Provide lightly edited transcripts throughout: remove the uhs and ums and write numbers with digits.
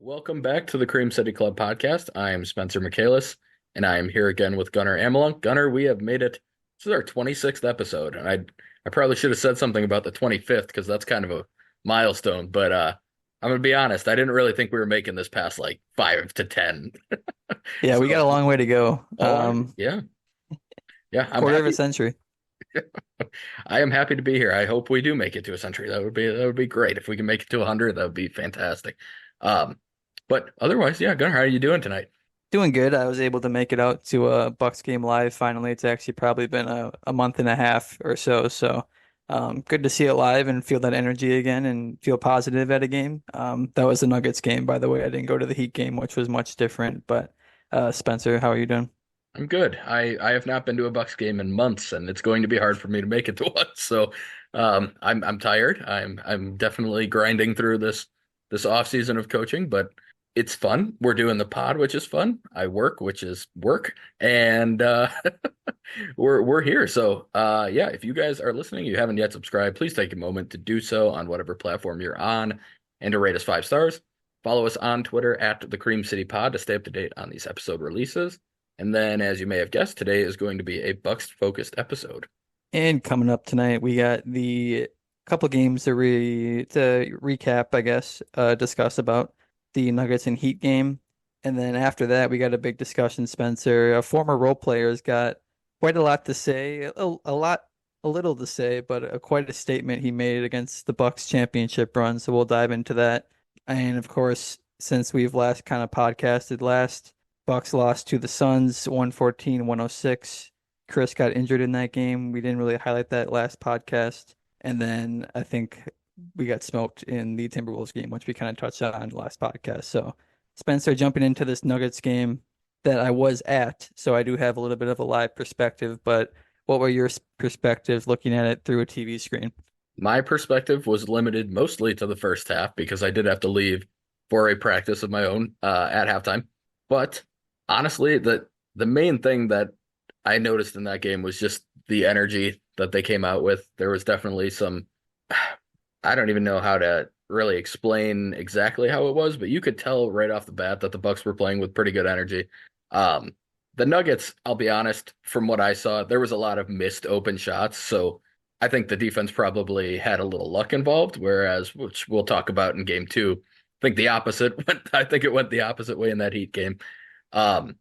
Welcome back to the Cream City Club podcast. I am Spencer Michaelis, and I am here again with Gunnar Amelung. Gunnar, we have made it. This is our 26th episode, and I probably should have said something about the 25th because that's kind of a milestone. But I'm gonna be honest, I didn't really think we were making this past like 5 to 10. Yeah, we got So a long way to go. yeah, yeah, I'm Quarter of a happy. century. I am happy to be here. I hope we do make it to a century. That would be great. If we can make it to 100, that would be fantastic. Um, but otherwise, yeah, Gunnar, how are you doing tonight? Doing good. I was able to make it out to a Bucks game live finally. It's actually probably been a month and a half or so. So good to see it live and feel that energy again and feel positive at a game. That was the Nuggets game, by the way. I didn't go to the Heat game, which was much different. But Spencer, how are you doing? I'm good. I have not been to a Bucks game in months, and it's going to be hard for me to make it to one. So, I'm tired. I'm definitely grinding through this off season of coaching, but it's fun. We're doing the pod, which is fun. I work, which is work, and we're here. So, yeah, if you guys are listening, you haven't yet subscribed, please take a moment to do so on whatever platform you're on, and to rate us 5 stars. Follow us on Twitter at the Cream City Pod to stay up to date on these episode releases. And then, as you may have guessed, today is going to be a Bucks focused episode. And coming up tonight, we got the couple games to recap, I guess, discuss about the Nuggets and Heat game. And then after that, we got a big discussion, Spencer. A former role player's got quite a lot to say, a little to say, but quite a statement he made against the Bucks championship run. So we'll dive into that. And of course, since we've last kind of podcasted last, Bucks lost to the Suns 114-106. Chris got injured in that game. We didn't really highlight that last podcast. And then I think we got smoked in the Timberwolves game, which we kind of touched on last podcast. So, Spencer, jumping into this Nuggets game that I was at, so I do have a little bit of a live perspective, but what were your perspectives looking at it through a TV screen? My perspective was limited mostly to the first half because I did have to leave for a practice of my own at halftime. But honestly, the main thing that I noticed in that game was just the energy that they came out with. There was definitely some, I don't even know how to really explain exactly how it was, but you could tell right off the bat that the Bucks were playing with pretty good energy. Um, the Nuggets, I'll be honest, from what I saw, there was a lot of missed open shots. So I think the defense probably had a little luck involved, whereas, which we'll talk about in game two, I think the opposite went, I think it went the opposite way in that Heat game. Um,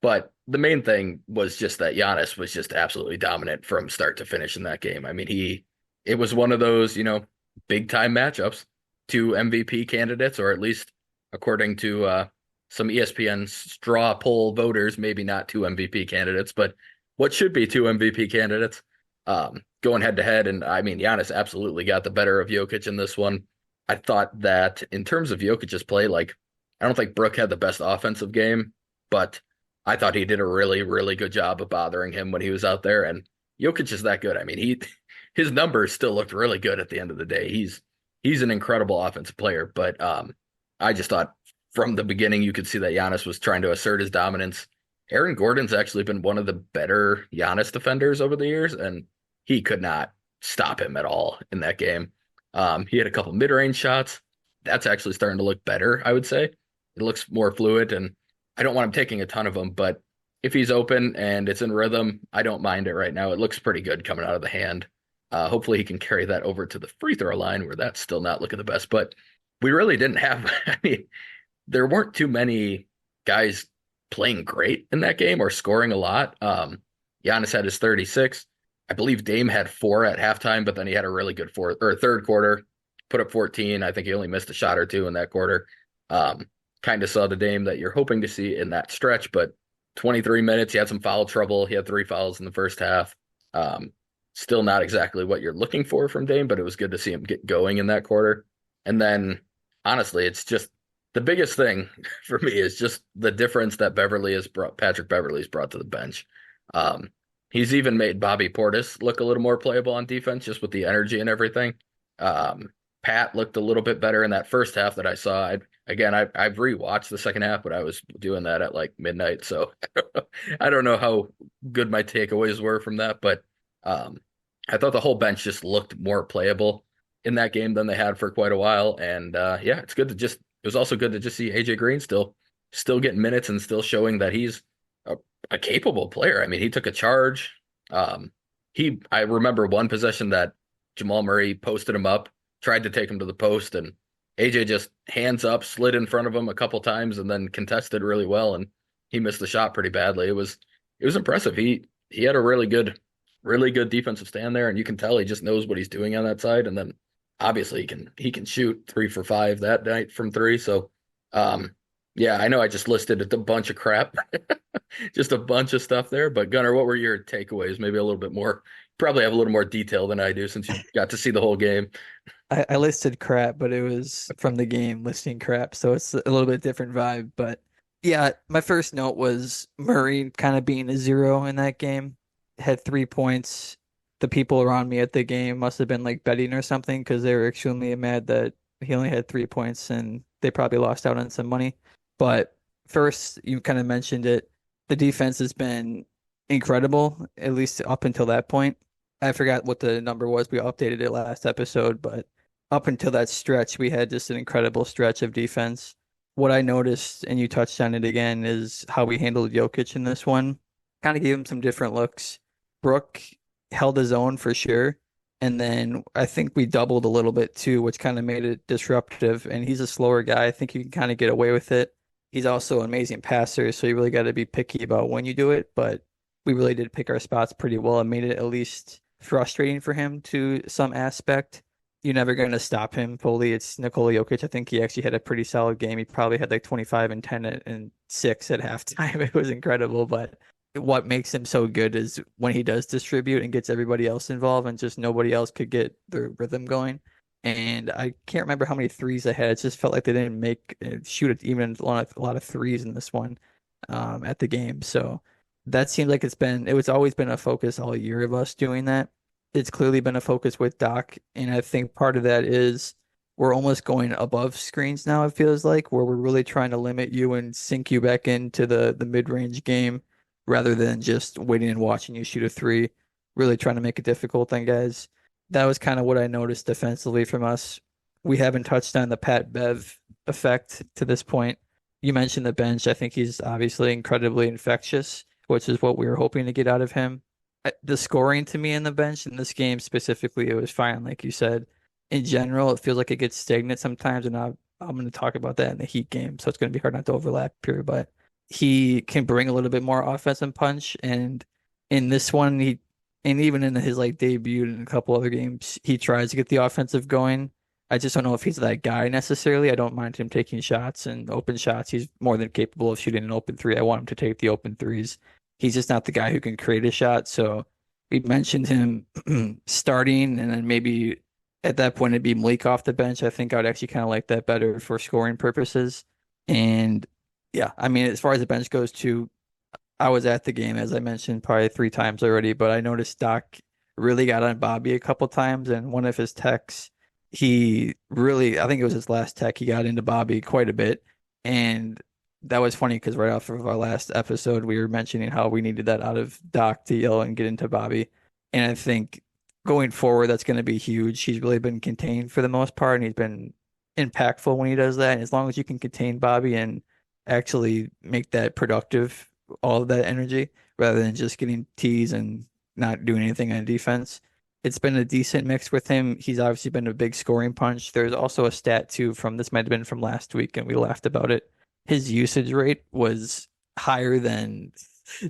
but the main thing was just that Giannis was just absolutely dominant from start to finish in that game. I mean, it was one of those, big time matchups, two MVP candidates, or at least according to some ESPN straw poll voters, maybe not two MVP candidates, but what should be two MVP candidates, going head to head. And I mean, Giannis absolutely got the better of Jokic in this one. I thought that in terms of Jokic's play, like, I don't think Brook had the best offensive game, but I thought he did a really, really good job of bothering him when he was out there. And Jokic is that good. I mean, his numbers still looked really good at the end of the day. He's an incredible offensive player, but I just thought from the beginning you could see that Giannis was trying to assert his dominance. Aaron Gordon's actually been one of the better Giannis defenders over the years, and he could not stop him at all in that game. He had a couple mid-range shots. That's actually starting to look better, I would say. It looks more fluid, and I don't want him taking a ton of them, but if he's open and it's in rhythm, I don't mind it right now. It looks pretty good coming out of the hand. Hopefully he can carry that over to the free throw line where that's still not looking the best. But we really didn't have, I mean, there weren't too many guys playing great in that game or scoring a lot. Giannis had his 36. I believe Dame had 4 at halftime, but then he had a really good fourth or third quarter, put up 14. I think he only missed a shot or two in that quarter. Kind of saw the Dame that you're hoping to see in that stretch, but 23 minutes, he had some foul trouble. He had 3 fouls in the first half. Still not exactly what you're looking for from Dame, but it was good to see him get going in that quarter. And then, honestly, it's just the biggest thing for me is just the difference that Patrick Beverley's brought to the bench. He's even made Bobby Portis look a little more playable on defense, just with the energy and everything. Pat looked a little bit better in that first half that I saw. I've rewatched the second half, but I was doing that at like midnight, so I don't know how good my takeaways were from that, but I thought the whole bench just looked more playable in that game than they had for quite a while. And yeah, it's good to just it was also good to just see AJ Green still getting minutes and still showing that he's a, a capable player. I mean, he took a charge. Um, I remember one possession that Jamal Murray posted him up, tried to take him to the post, and AJ just hands up, slid in front of him a couple times, and then contested really well, and he missed the shot pretty badly. It was impressive. He had a really good defensive stand there, and you can tell he just knows what he's doing on that side. And then obviously he can shoot 3 for 5 that night from three. So yeah, I know I just listed a bunch of crap, just a bunch of stuff there. But Gunnar, what were your takeaways? Maybe a little bit more. Probably have a little more detail than I do since you got to see the whole game. I listed crap, but it was from the game listing crap, so it's a little bit different vibe. But yeah, my first note was Murray kind of being a zero in that game. Had 3 points. The people around me at the game must have been like betting or something because they were extremely mad that he only had 3 points and they probably lost out on some money. But first, you kind of mentioned it. The defense has been incredible, at least up until that point. I forgot what the number was. We updated it last episode, but up until that stretch, we had just an incredible stretch of defense. What I noticed, and you touched on it again, is how we handled Jokic in this one. Kind of gave him some different looks. Brook held his own for sure. And then I think we doubled a little bit too, which kind of made it disruptive. And he's a slower guy. I think you can kind of get away with it. He's also an amazing passer, so you really got to be picky about when you do it. But we really did pick our spots pretty well and made it at least frustrating for him to some aspect. You're never going to stop him fully. It's Nikola Jokic. I think he actually had a pretty solid game. He probably had like 25 and 10 and 6 at halftime. It was incredible. But what makes him so good is when he does distribute and gets everybody else involved and just nobody else could get their rhythm going. And I can't remember how many threes I had. It just felt like they didn't make shoot it even a lot of threes in this one at the game. So that seems like it was always been a focus all year of us doing that. It's clearly been a focus with Doc, and I think part of that is we're almost going above screens now, it feels like, where we're really trying to limit you and sink you back into the mid-range game rather than just waiting and watching you shoot a three, really trying to make it difficult on guys. That was kind of what I noticed defensively from us. We haven't touched on the Pat Bev effect to this point. You mentioned the bench. I think he's obviously incredibly infectious, which is what we were hoping to get out of him. The scoring to me in the bench in this game specifically, it was fine, like you said. In general, it feels like it gets stagnant sometimes, and I'm going to talk about that in the Heat game, so it's going to be hard not to overlap here. But he can bring a little bit more offensive punch, and in this one, and even in his like debut and a couple other games, he tries to get the offensive going. I just don't know if he's that guy necessarily. I don't mind him taking shots and open shots. He's more than capable of shooting an open three. I want him to take the open threes. He's just not the guy who can create a shot. So we mentioned him starting, and then maybe at that point it'd be Malik off the bench. I think I would actually kind of like that better for scoring purposes. And yeah, I mean, as far as the bench goes too, I was at the game, as I mentioned, probably 3 times already, but I noticed Doc really got on Bobby a couple times, and one of his techs, I think it was his last tech, he got into Bobby quite a bit. And that was funny because right off of our last episode, we were mentioning how we needed that out of Doc to yell and get into Bobby. And I think going forward, that's going to be huge. He's really been contained for the most part, and he's been impactful when he does that. And as long as you can contain Bobby and actually make that productive, all of that energy, rather than just getting teased and not doing anything on defense, it's been a decent mix with him. He's obviously been a big scoring punch. There's also a stat too from this might have been from last week, and we laughed about it. His usage rate was higher than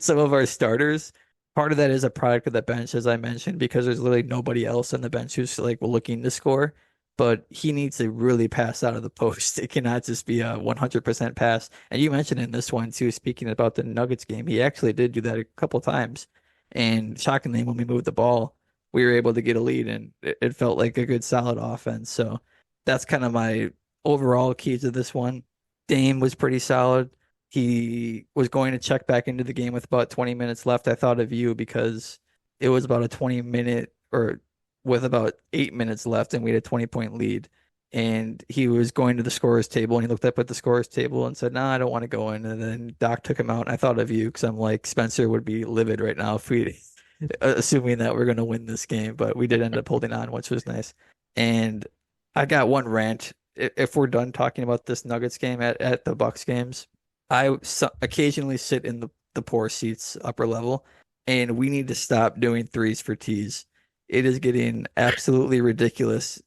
some of our starters. Part of that is a product of the bench, as I mentioned, because there's literally nobody else on the bench who's like looking to score. But he needs to really pass out of the post. It cannot just be a 100% pass. And you mentioned in this one too, speaking about the Nuggets game, he actually did do that a couple times. And shockingly, when we moved the ball, we were able to get a lead, and it felt like a good solid offense. So that's kind of my overall key to this one. Dame was pretty solid. He was going to check back into the game with about 20 minutes left. I thought of you because it was about a 20-minute or with about 8 minutes left, and we had a 20-point lead. And he was going to the scorer's table, and he looked up at the scorer's table and said, "No, I don't want to go in." And then Doc took him out. And I thought of you because I'm like, Spencer would be livid right now if we, assuming that we're going to win this game, but we did end up holding on, which was nice. And I got one rant. if we're done talking about this Nuggets game at the Bucks games, occasionally sit in the poor seats upper level, and we need to stop doing threes for tees. It is getting absolutely ridiculous.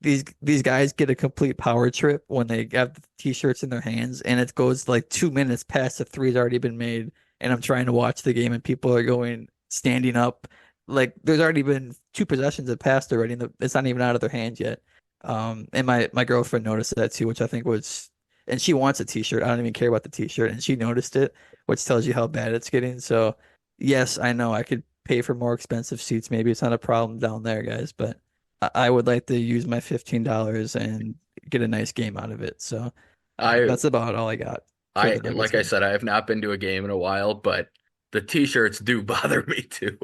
These guys get a complete power trip when they have the t-shirts in their hands, and it goes like 2 minutes past the three's already been made, and I'm trying to watch the game, and people are going standing up. Like there's already been two possessions that passed already, and it's not even out of their hands yet. And my girlfriend noticed that too, which I think was, and she wants a t-shirt. I don't even care about the t-shirt, and she noticed it, which tells you how bad it's getting. So yes, I know I could pay for more expensive seats. Maybe it's not a problem down there, guys, but I would like to use my $15 and get a nice game out of it. So I that's about all I got for I the Nuggets like I game. said, I have not been to a game in a while, but the t-shirts do bother me too.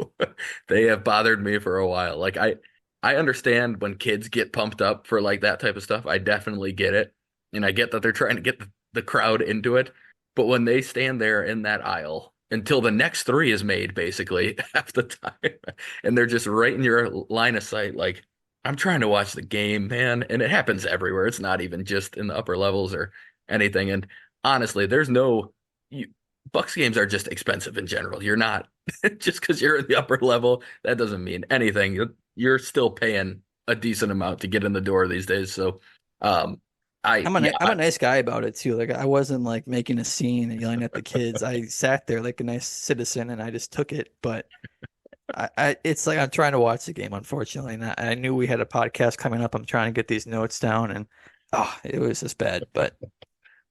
They have bothered me for a while. Like I understand when kids get pumped up for like that type of stuff. I definitely get it. And I get that they're trying to get the crowd into it. But when they stand there in that aisle until the next three is made, basically half the time, and they're just right in your line of sight, like I'm trying to watch the game, man. And it happens everywhere. It's not even just in the upper levels or anything. And honestly, there's no you, Bucks games are just expensive in general. You're not just because you're in the upper level, that doesn't mean anything. You're still paying a decent amount to get in the door these days. So, um, I'm a nice guy about it too. Like I wasn't like making a scene and yelling at the kids. I sat there like a nice citizen and I just took it. But it's like I'm trying to watch the game, unfortunately. And I knew we had a podcast coming up. I'm trying to get these notes down, and oh, it was just bad. But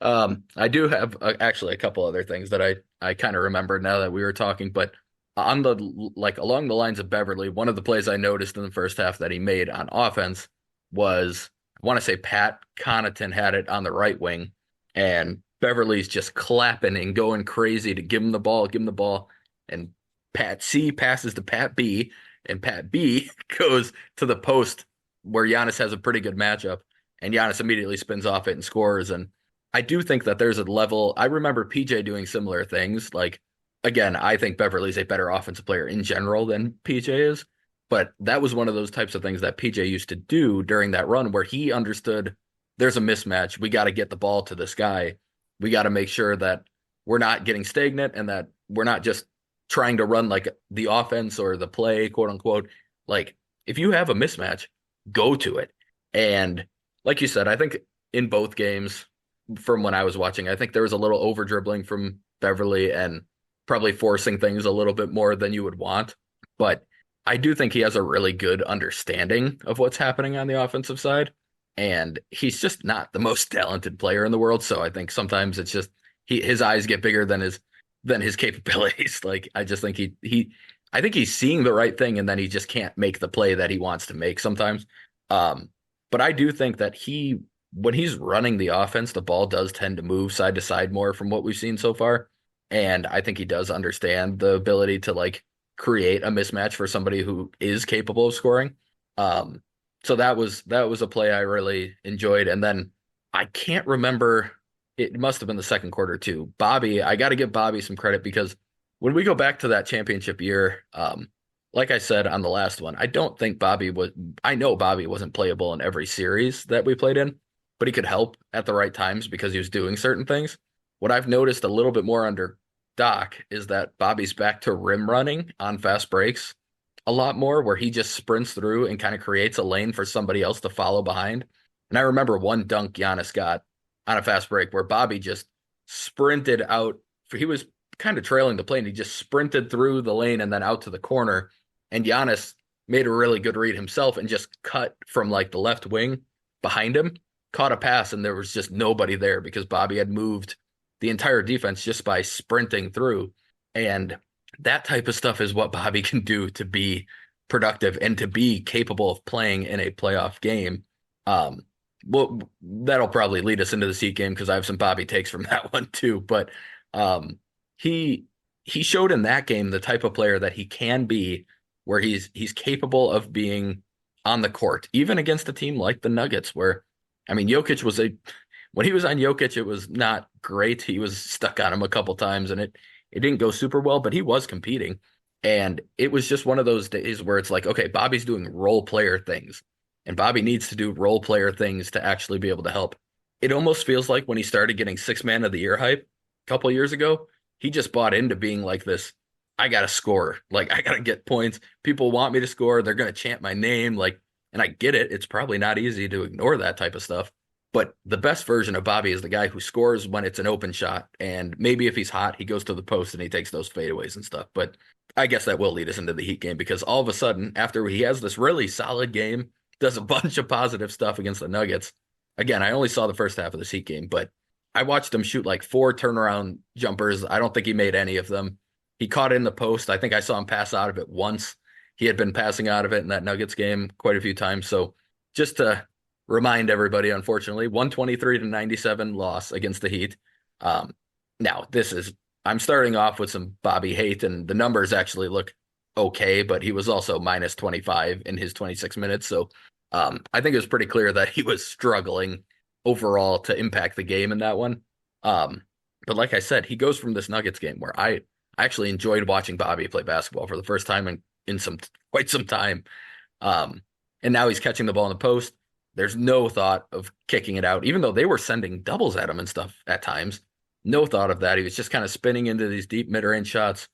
I do have actually a couple other things that I kind of remember now that we were talking, but on the like along the lines of Beverly, one of the plays I noticed in the first half that he made on offense was I want to say Pat Connaughton had it on the right wing, and Beverly's just clapping and going crazy to give him the ball, and Pat C passes to Pat B, and Pat B goes to the post where Giannis has a pretty good matchup, and Giannis immediately spins off it and scores, and I do think that there's a level. I remember PJ doing similar things. Like, again, I think Beverly's a better offensive player in general than PJ is. But that was one of those types of things that PJ used to do during that run where he understood there's a mismatch. We got to get the ball to this guy. We got to make sure that we're not getting stagnant and that we're not just trying to run like the offense or the play, quote unquote. Like, if you have a mismatch, go to it. And like you said, I think in both games, from when I was watching. I think there was a little over dribbling from Beverly and probably forcing things a little bit more than you would want. But I do think he has a really good understanding of what's happening on the offensive side. And he's just not the most talented player in the world. So I think sometimes it's just his eyes get bigger than his capabilities. Like I just think I think he's seeing the right thing and then he just can't make the play that he wants to make sometimes. Um, but I do think that when he's running the offense, the ball does tend to move side to side more from what we've seen so far. And I think he does understand the ability to like create a mismatch for somebody who is capable of scoring. Um, so that was a play I really enjoyed. And then I can't remember, it must have been the second quarter too. Bobby, I got to give Bobby some credit because when we go back to that championship year, like I said on the last one, I know Bobby wasn't playable in every series that we played in, but he could help at the right times because he was doing certain things. What I've noticed a little bit more under Doc is that Bobby's back to rim running on fast breaks a lot more, where he just sprints through and kind of creates a lane for somebody else to follow behind. And I remember one dunk Giannis got on a fast break where Bobby just sprinted out. He was kind of trailing the play and he just sprinted through the lane and then out to the corner. And Giannis made a really good read himself and just cut from like the left wing behind him, caught a pass, and there was just nobody there because Bobby had moved the entire defense just by sprinting through. And that type of stuff is what Bobby can do to be productive and to be capable of playing in a playoff game. Um, well, that'll probably lead us into the Heat game because I have some Bobby takes from that one too. But um, he he showed in that game the type of player that he can be, where he's capable of being on the court, even against a team like the Nuggets, where I mean, when he was on Jokic, it was not great. He was stuck on him a couple times, and it didn't go super well, but he was competing. And it was just one of those days where it's like, okay, Bobby's doing role player things. and Bobby needs to do role player things to actually be able to help. It almost feels like when he started getting six man of the year hype a couple years ago, he just bought into being like this. I gotta score. Like I gotta get points. People want me to score. They're gonna chant my name. Like, and I get it. It's probably not easy to ignore that type of stuff. But the best version of Bobby is the guy who scores when it's an open shot. And maybe if he's hot, he goes to the post and he takes those fadeaways and stuff. But I guess that will lead us into the Heat game because all of a sudden, after he has this really solid game, does a bunch of positive stuff against the Nuggets. Again, I only saw the first half of this Heat game, but I watched him shoot like four turnaround jumpers. I don't think he made any of them. He caught it in the post. I think I saw him pass out of it once. He had been passing out of it in that Nuggets game quite a few times. So just to remind everybody, unfortunately, 123-97 loss against the Heat. Um, now, I'm starting off with some Bobby hate, and the numbers actually look okay, but he was also minus 25 in his 26 minutes. So I think it was pretty clear that he was struggling overall to impact the game in that one. Um, but like I said, he goes from this Nuggets game where I actually enjoyed watching Bobby play basketball for the first time in quite some time. Um, and now he's catching the ball in the post. There's no thought of kicking it out, even though they were sending doubles at him and stuff at times. No thought of that. He was just kind of spinning into these deep mid-range shots.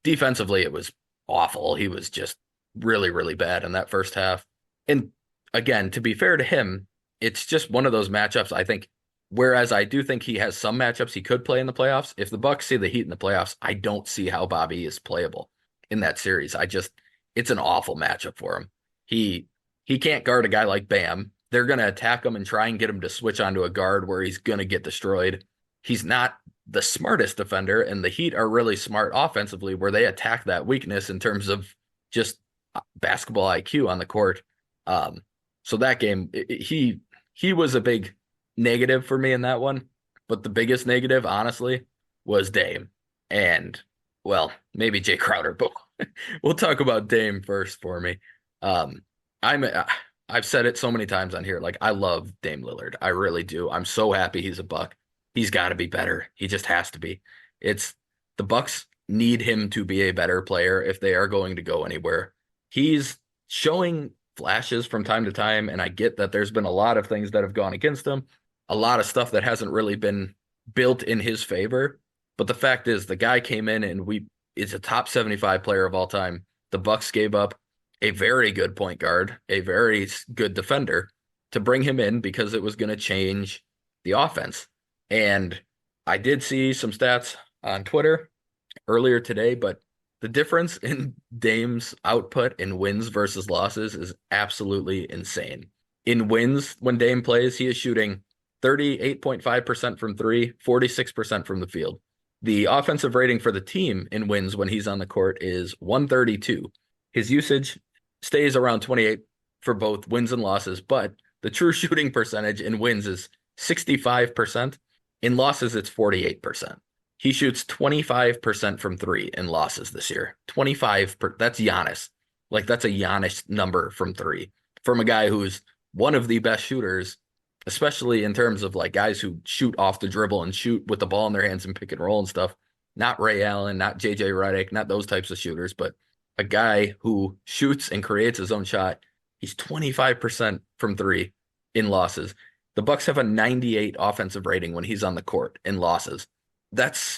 Defensively, it was awful. He was just really, really bad in that first half. And again, to be fair to him, it's just one of those matchups, I think, whereas I do think he has some matchups he could play in the playoffs. If the Bucks see the Heat in the playoffs, I don't see how Bobby is playable in that series. It's an awful matchup for him. He he can't guard a guy like Bam. They're going to attack him and try and get him to switch onto a guard where he's going to get destroyed. He's not the smartest defender, and the Heat are really smart offensively where they attack that weakness in terms of just basketball IQ on the court. Um, so that game, he was a big negative for me in that one, but the biggest negative, honestly, was Dame, and well, maybe Jay Crowder, but we'll talk about Dame first for me. Um, I'm I've said it so many times on here, like I love Dame Lillard, I really do. I'm so happy he's a Buck. He's got to be better. He just has to be. It's the Bucks need him to be a better player if they are going to go anywhere. He's showing flashes from time to time, and I get that there's been a lot of things that have gone against him, a lot of stuff that hasn't really been built in his favor. But the fact is, the guy came in and we is a top 75 player of all time. The Bucks gave up a very good point guard, a very good defender to bring him in because it was going to change the offense. And I did see some stats on Twitter earlier today, but the difference in Dame's output in wins versus losses is absolutely insane. In wins, when Dame plays, he is shooting 38.5% from three, 46% from the field. The offensive rating for the team in wins when he's on the court is 132. His usage stays around 28 for both wins and losses, but the true shooting percentage in wins is 65%. In losses, it's 48%. He shoots 25% from three in losses this year. 25, that's Giannis. Like that's a Giannis number from three from a guy who's one of the best shooters, especially in terms of like guys who shoot off the dribble and shoot with the ball in their hands and pick and roll and stuff. Not Ray Allen, not JJ Redick, not those types of shooters, but a guy who shoots and creates his own shot. He's 25% from three in losses. The Bucks have a 98 offensive rating when he's on the court in losses.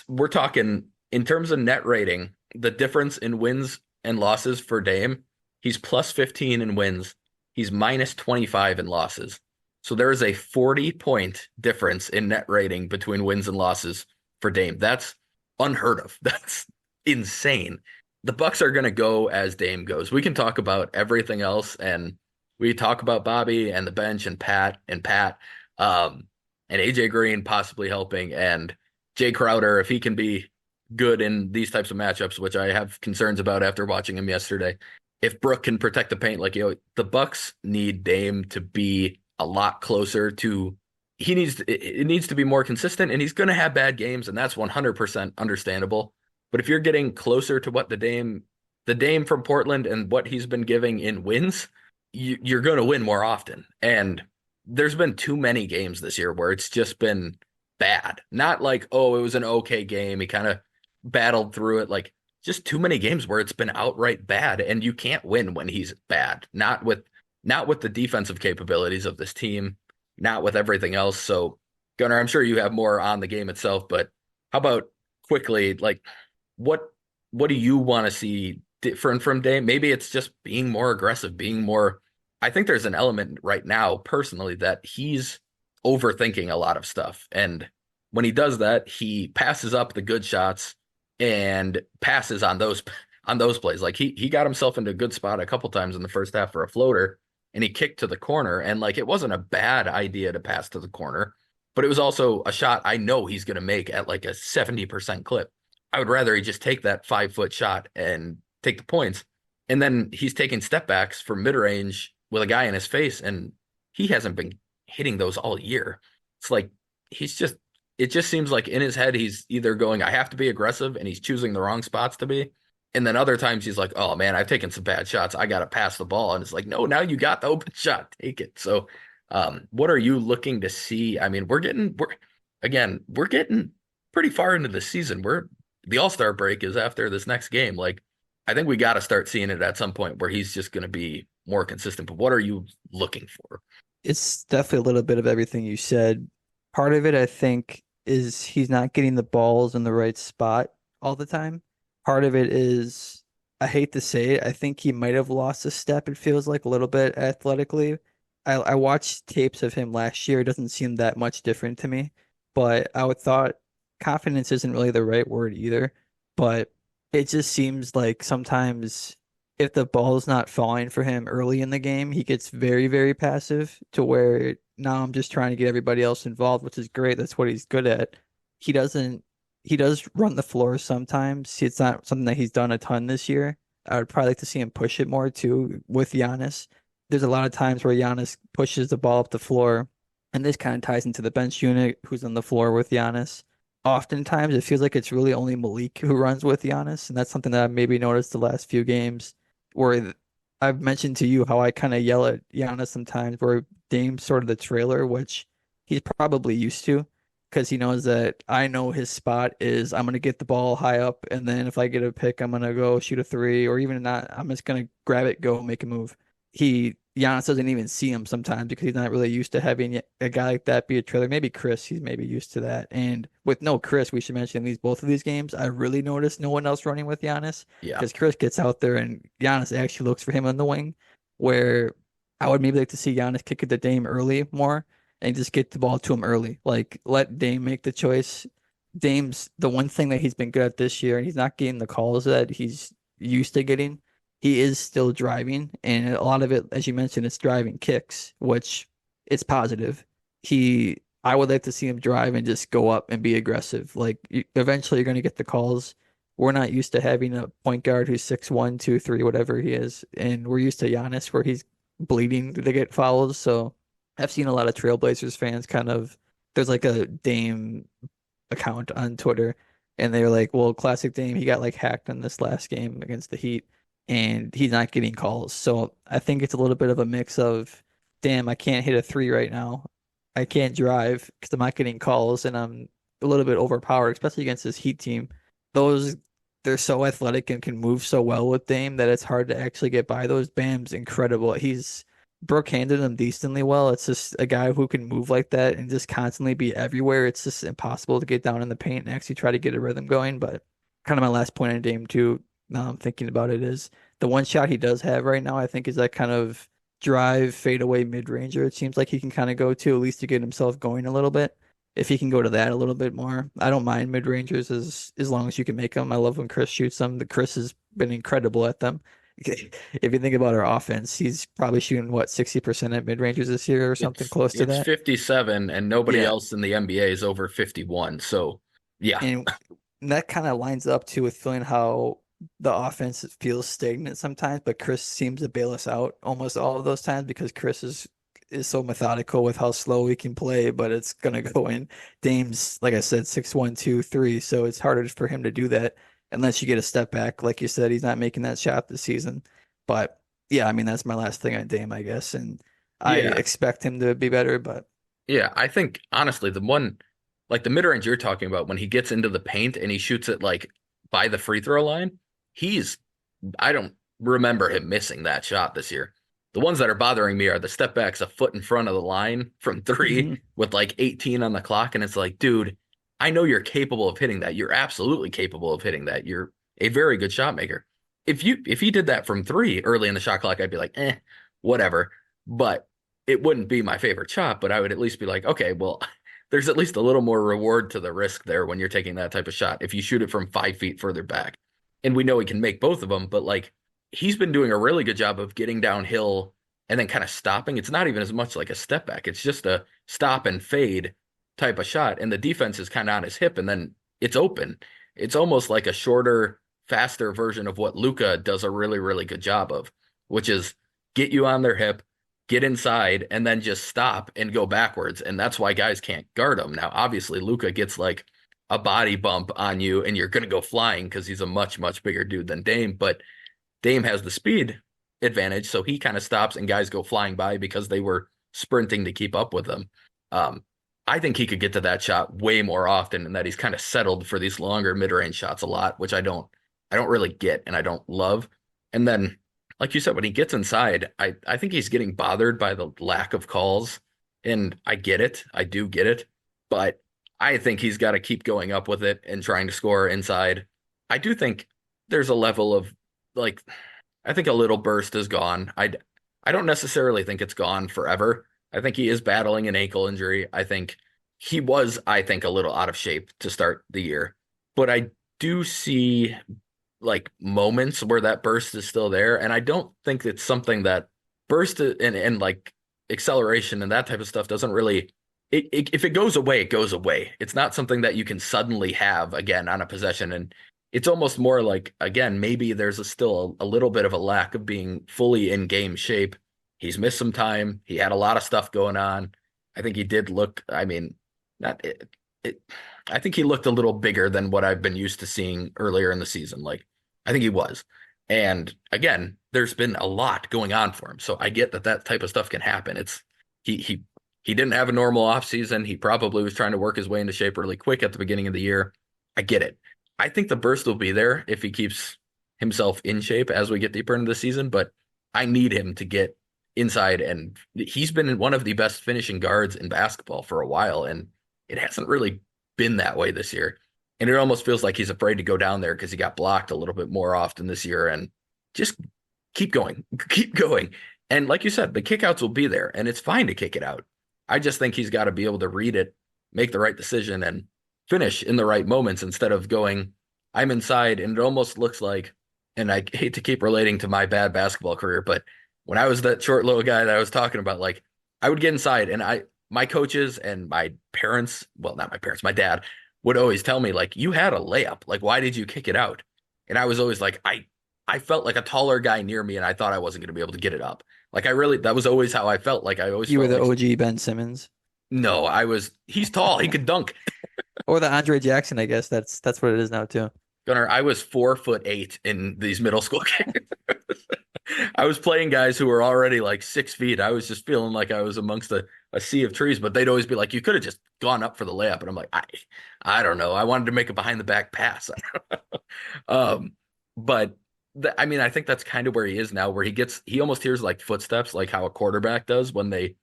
We're talking in terms of net rating, the difference in wins and losses for Dame, he's plus 15 in wins. He's minus 25 in losses. So there is a 40-point difference in net rating between wins and losses for Dame. That's unheard of. That's insane. The Bucks are going to go as Dame goes. We can talk about everything else, and we talk about Bobby and the bench and Pat, and AJ Green possibly helping, and Jay Crowder, if he can be good in these types of matchups, which I have concerns about after watching him yesterday. If Brook can protect the paint, the Bucks need Dame to be a lot closer to. It needs to be more consistent, and he's going to have bad games, and that's 100% understandable. But if you're getting closer to what the Dame from Portland and what he's been giving in wins, you're going to win more often. And there's been too many games this year where it's just been bad. Not like, oh, it was an okay game. He kind of battled through it. Like just too many games where it's been outright bad, and you can't win when he's bad. Not with not with the defensive capabilities of this team, not with everything else. So, Gunnar, I'm sure you have more on the game itself, but how about quickly, like what what do you want to see different from Dame? Maybe it's just being more aggressive, being more. I think there's an element right now, personally, that he's overthinking a lot of stuff. And when he does that, he passes up the good shots and passes on those plays. Like he got himself into a good spot a couple times in the first half for a floater and he kicked to the corner. And like it wasn't a bad idea to pass to the corner, but it was also a shot I know he's going to make at like a 70% clip. I would rather he just take that 5 foot shot and take the points. And then he's taking step backs from mid range with a guy in his face, and he hasn't been hitting those all year. It's like he's just, it just seems like in his head, he's either going, I have to be aggressive, and he's choosing the wrong spots to be. And then other times he's like, oh man, I've taken some bad shots. I got to pass the ball. And it's like, no, now you got the open shot. Take it. So, what are you looking to see? I mean, we're getting pretty far into the season. The All-Star break is after this next game. Like, I think we got to start seeing it at some point where he's just going to be more consistent. But what are you looking for? It's definitely a little bit of everything you said. Part of it, I think, is he's not getting the balls in the right spot all the time. Part of it is, I hate to say it, I think he might have lost a step, it feels like a little bit athletically. I watched tapes of him last year. It doesn't seem that much different to me. But I would thought confidence isn't really the right word either. But it just seems like sometimes if the ball's not falling for him early in the game, he gets very, very passive to where now I'm just trying to get everybody else involved, which is great. That's what he's good at. He doesn't, he does run the floor sometimes. It's not something that he's done a ton this year. I would probably like to see him push it more too with Giannis. There's a lot of times where Giannis pushes the ball up the floor, and this kind of ties into the bench unit who's on the floor with Giannis. Oftentimes, it feels like it's really only Malik who runs with Giannis, and that's something that I've maybe noticed the last few games where I've mentioned to you how I kind of yell at Giannis sometimes, where Dame's sort of the trailer, which he's probably used to because he knows that I know his spot is I'm going to get the ball high up, and then if I get a pick, I'm going to go shoot a three, or even not, I'm just going to grab it, go make a move. Giannis doesn't even see him sometimes because he's not really used to having a guy like that be a trailer. Maybe Chris, he's maybe used to that. And with no Chris, we should mention both of these games, I really noticed no one else running with Giannis Yeah. because Chris gets out there and Giannis actually looks for him on the wing, where I would maybe like to see Giannis kick it to Dame early more and just get the ball to him early. Like let Dame make the choice. Dame's the one thing that he's been good at this year, and he's not getting the calls that he's used to getting. He is still driving, and a lot of it, as you mentioned, it's driving kicks, which it's positive. I would like to see him drive and just go up and be aggressive. Like eventually, you're going to get the calls. We're not used to having a point guard who's 6'1", 2'3", whatever he is, and we're used to Giannis where he's bleeding to get fouls. So I've seen a lot of Trailblazers fans kind of. There's like a Dame account on Twitter, and they're like, "Well, classic Dame, he got like hacked in this last game against the Heat." And he's not getting calls. So I think it's a little bit of a mix of, damn, I can't hit a three right now. I can't drive because I'm not getting calls and I'm a little bit overpowered, especially against this Heat team. Those they're so athletic and can move so well with Dame that it's hard to actually get by those. Bam's incredible. He's Brooke handled him decently well. It's just a guy who can move like that and just constantly be everywhere. It's just impossible to get down in the paint and actually try to get a rhythm going. But kind of my last point on Dame too, now I'm thinking about it, is the one shot he does have right now, I think, is that kind of drive fadeaway mid-ranger. It seems like he can kind of go to at least to get himself going a little bit. If he can go to that a little bit more, I don't mind mid-rangers as long as you can make them. I love when Chris shoots them. The Chris has been incredible at them. If you think about our offense, he's probably shooting what 60% at mid-rangers this year or something close to It's that. 57 and nobody Yeah. else in the NBA is over 51. So, yeah. And that kind of lines up too with feeling how the offense feels stagnant sometimes, but Chris seems to bail us out almost all of those times because Chris is so methodical with how slow he can play, but it's gonna go in. Dame's, like I said, 6'1", 2'3", so it's harder for him to do that unless you get a step back. Like you said, he's not making that shot this season. But yeah, I mean that's my last thing on Dame, I guess, and I Yeah. expect him to be better, but Yeah. I think honestly, like the mid-range you're talking about, when he gets into the paint and he shoots it like by the free throw line, he's, I don't remember him missing that shot this year. The ones that are bothering me are the step backs a foot in front of the line from three Hmm. with like 18 on the clock. And it's like, dude, I know you're capable of hitting that. You're absolutely capable of hitting that. You're a very good shot maker. If he did that from three early in the shot clock, I'd be like, whatever. But it wouldn't be my favorite shot, but I would at least be like, okay, well, there's at least a little more reward to the risk there when you're taking that type of shot. If you shoot it from 5 feet further back. And we know he can make both of them, but like he's been doing a really good job of getting downhill and then kind of stopping. It's not even as much like a step back. It's just a stop and fade type of shot. And the defense is kind of on his hip and then it's open. It's almost like a shorter, faster version of what Luka does a really, really good job of, which is get you on their hip, get inside, and then just stop and go backwards. And that's why guys can't guard him. Now, obviously, Luka gets like a body bump on you and you're going to go flying because he's a much, much bigger dude than Dame. But Dame has the speed advantage, so he kind of stops and guys go flying by because they were sprinting to keep up with them. Um, I think he could get to that shot way more often, and that he's kind of settled for these longer mid-range shots a lot, which I don't really get and I don't love. And then, like you said, when he gets inside, I think he's getting bothered by the lack of calls, and I get it, I do get it, but I think he's got to keep going up with it and trying to score inside. I do think there's a level of like I think a little burst is gone. I don't necessarily think it's gone forever. I think he is battling an ankle injury. I think a little out of shape to start the year. But I do see like moments where that burst is still there. And I don't think it's something that and like acceleration and that type of stuff doesn't really if it goes away, it goes away. It's not something that you can suddenly have again on a possession. And it's almost more like, again, maybe there's still a little bit of a lack of being fully in game shape. He's missed some time. He had a lot of stuff going on. I think he did look, I mean, not it, I think he looked a little bigger than what I've been used to seeing earlier in the season. Like, I think he was. And again, there's been a lot going on for him. So I get that that type of stuff can happen. He, he, he didn't have a normal offseason. He probably was trying to work his way into shape really quick at the beginning of the year. I get it. I think the burst will be there if he keeps himself in shape as we get deeper into the season, but I need him to get inside. And he's been one of the best finishing guards in basketball for a while, and it hasn't really been that way this year. And it almost feels like he's afraid to go down there because he got blocked a little bit more often this year. And just keep going, keep going. And like you said, the kickouts will be there, and it's fine to kick it out. I just think he's got to be able to read it, make the right decision, and finish in the right moments instead of going, I'm inside. And it almost looks like, and I hate to keep relating to my bad basketball career, but when I was that short little guy that I was talking about, like I would get inside and my coaches and my parents, well, not my parents, my dad would always tell me, like, you had a layup. Like, why did you kick it out? And I was always like, I felt like a taller guy near me and I thought I wasn't going to be able to get it up. Like, that was always how I felt. Like, I always You were felt the like, OG Ben Simmons no, he's tall. He could dunk. or the Andre Jackson, I guess that's what it is now too. Gunnar, I was 4'8" in these middle school games. I was playing guys who were already like 6 feet. I was just feeling like I was amongst a sea of trees, but they'd always be like, you could have just gone up for the layup. And I'm like, I don't know. I wanted to make a behind the back pass. um, but I mean, I think that's kind of where he is now, where he almost hears like footsteps, like how a quarterback does when they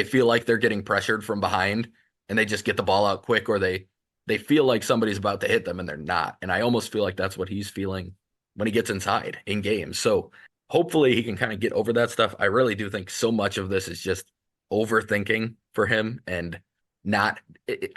feel like they're getting pressured from behind and they just get the ball out quick, or they feel like somebody's about to hit them and they're not. And I almost feel like that's what he's feeling when he gets inside in games. So hopefully he can kind of get over that stuff. I really do think so much of this is just overthinking for him and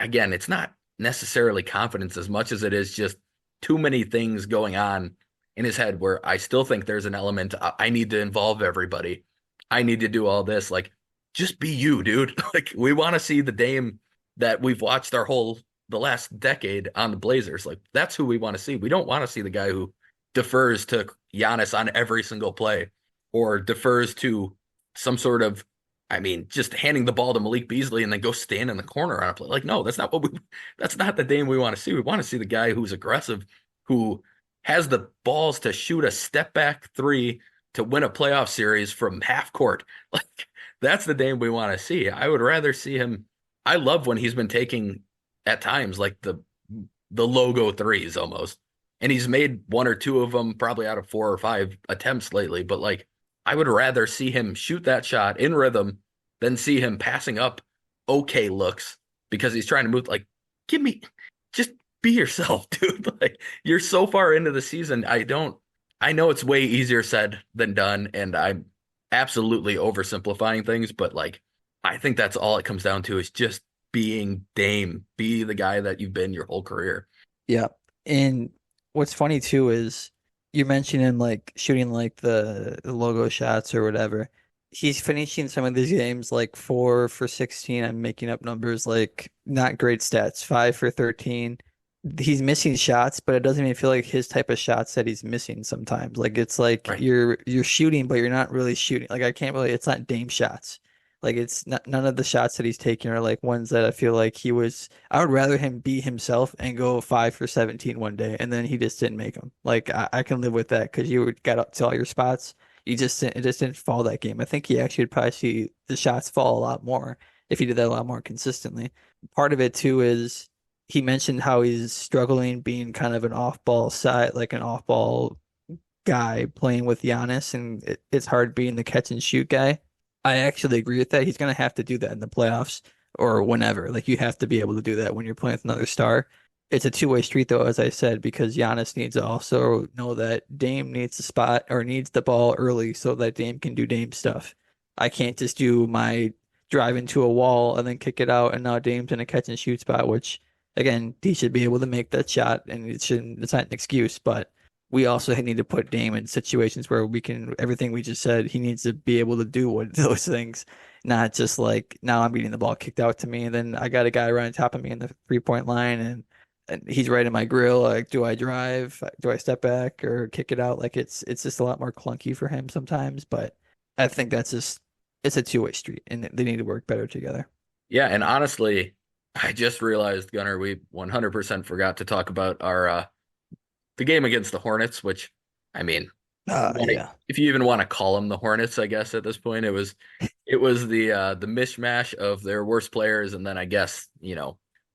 again, it's not necessarily confidence as much as it is just too many things going on in his head where I still think there's an element I need to involve everybody. I need to do all this. Like, just be you, dude. Like, we want to see the Dame that we've watched the last decade on the Blazers. Like, that's who we want to see. We don't want to see the guy who defers to Giannis on every single play or defers to some sort of, I mean, just handing the ball to Malik Beasley and then go stand in the corner on a play. Like, no, that's not the Dame we want to see. We want to see the guy who's aggressive, who has the balls to shoot a step back three to win a playoff series from half court. Like, that's the Dame we want to see. I would rather see him. I love when he's been taking at times like the logo threes almost. And he's made one or two of them probably out of 4 or 5 attempts lately, but like I would rather see him shoot that shot in rhythm than see him passing up okay looks because he's trying to move. Like, give me, just be yourself, dude. Like, you're so far into the season. I know it's way easier said than done, and I'm absolutely oversimplifying things, but like, I think that's all it comes down to is just being Dame, be the guy that you've been your whole career. Yeah. And what's funny too is you mentioned him like shooting like the logo shots or whatever. He's finishing some of these games like 4 for 16. I'm making up numbers, like not great stats. 5 for 13. He's missing shots, but it doesn't even feel like his type of shots that he's missing sometimes. Like it's like Right. you're shooting, but you're not really shooting. Like I can't really, it's not Dame shots. Like it's not, none of the shots that he's taking are like ones that I feel like he was. I would rather him be himself and go 5 for 17 one day, and then he just didn't make them. Like I can live with that because you got up to all your spots. You just didn't, it just didn't fall that game. I think he actually would probably see the shots fall a lot more if he did that a lot more consistently. Part of it too is he mentioned how he's struggling being kind of an off-ball side, like an off-ball guy playing with Giannis, and it's hard being the catch and shoot guy. I actually agree with that. He's going to have to do that in the playoffs or whenever. Like you have to be able to do that when you're playing with another star. It's a two-way street though, as I said, because Giannis needs to also know that Dame needs the spot or needs the ball early so that Dame can do Dame stuff. I can't just do my drive into a wall and then kick it out and now Dame's in a catch and shoot spot, which again, he should be able to make that shot and it's not an excuse, but we also need to put Dame in situations where we can everything we just said. He needs to be able to do what those things, not just like now I'm getting the ball kicked out to me, and then I got a guy right on top of me in the 3 point line, and he's right in my grill. Like, do I drive? Do I step back or kick it out? Like it's just a lot more clunky for him sometimes. But I think that's just it's a two-way street, and they need to work better together. Yeah, and honestly, I just realized, Gunnar, we 100% forgot to talk about our the game against the Hornets, which I mean, Yeah. if you even want to call them the Hornets, I guess at this point it was the mishmash of their worst players, and then I guess,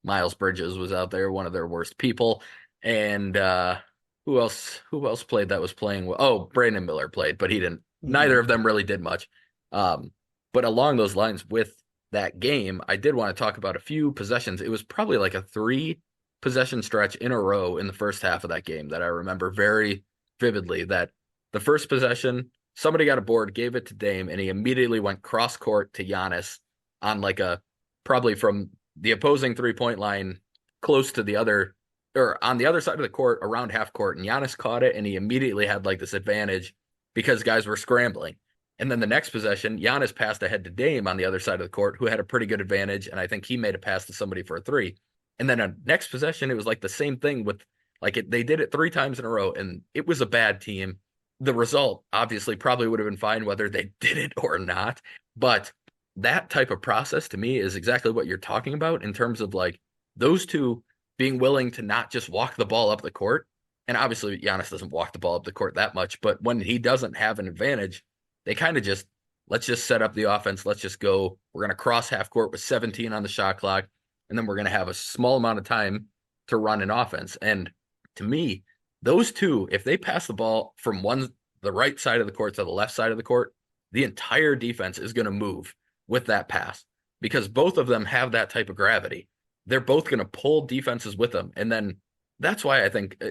Miles Bridges was out there, one of their worst people. And who else played that was playing well? Oh, Brandon Miller played, but he didn't Hmm. neither of them really did much. Um, but along those lines with that game, I did want to talk about a few possessions. It was probably like a 3 possession stretch in a row in the first half of that game that I remember very vividly. That the first possession, somebody got a board, gave it to Dame, and he immediately went cross court to Giannis on like a probably from the opposing 3 point line close to the other or on the other side of the court around half court. And Giannis caught it and he immediately had like this advantage because guys were scrambling. And then the next possession, Giannis passed ahead to Dame on the other side of the court, who had a pretty good advantage. And I think he made a pass to somebody for a three. And then a next possession, it was like the same thing with they did it 3 times in a row, and it was a bad team. The result obviously probably would have been fine whether they did it or not. But that type of process to me is exactly what you're talking about in terms of like those two being willing to not just walk the ball up the court. And obviously Giannis doesn't walk the ball up the court that much, but when he doesn't have an advantage, they kind of just let's just set up the offense. Let's just go. We're going to cross half court with 17 on the shot clock, and then we're going to have a small amount of time to run an offense. And to me, those two, if they pass the ball from the right side of the court to the left side of the court, the entire defense is going to move with that pass because both of them have that type of gravity. They're both going to pull defenses with them. And then that's why I think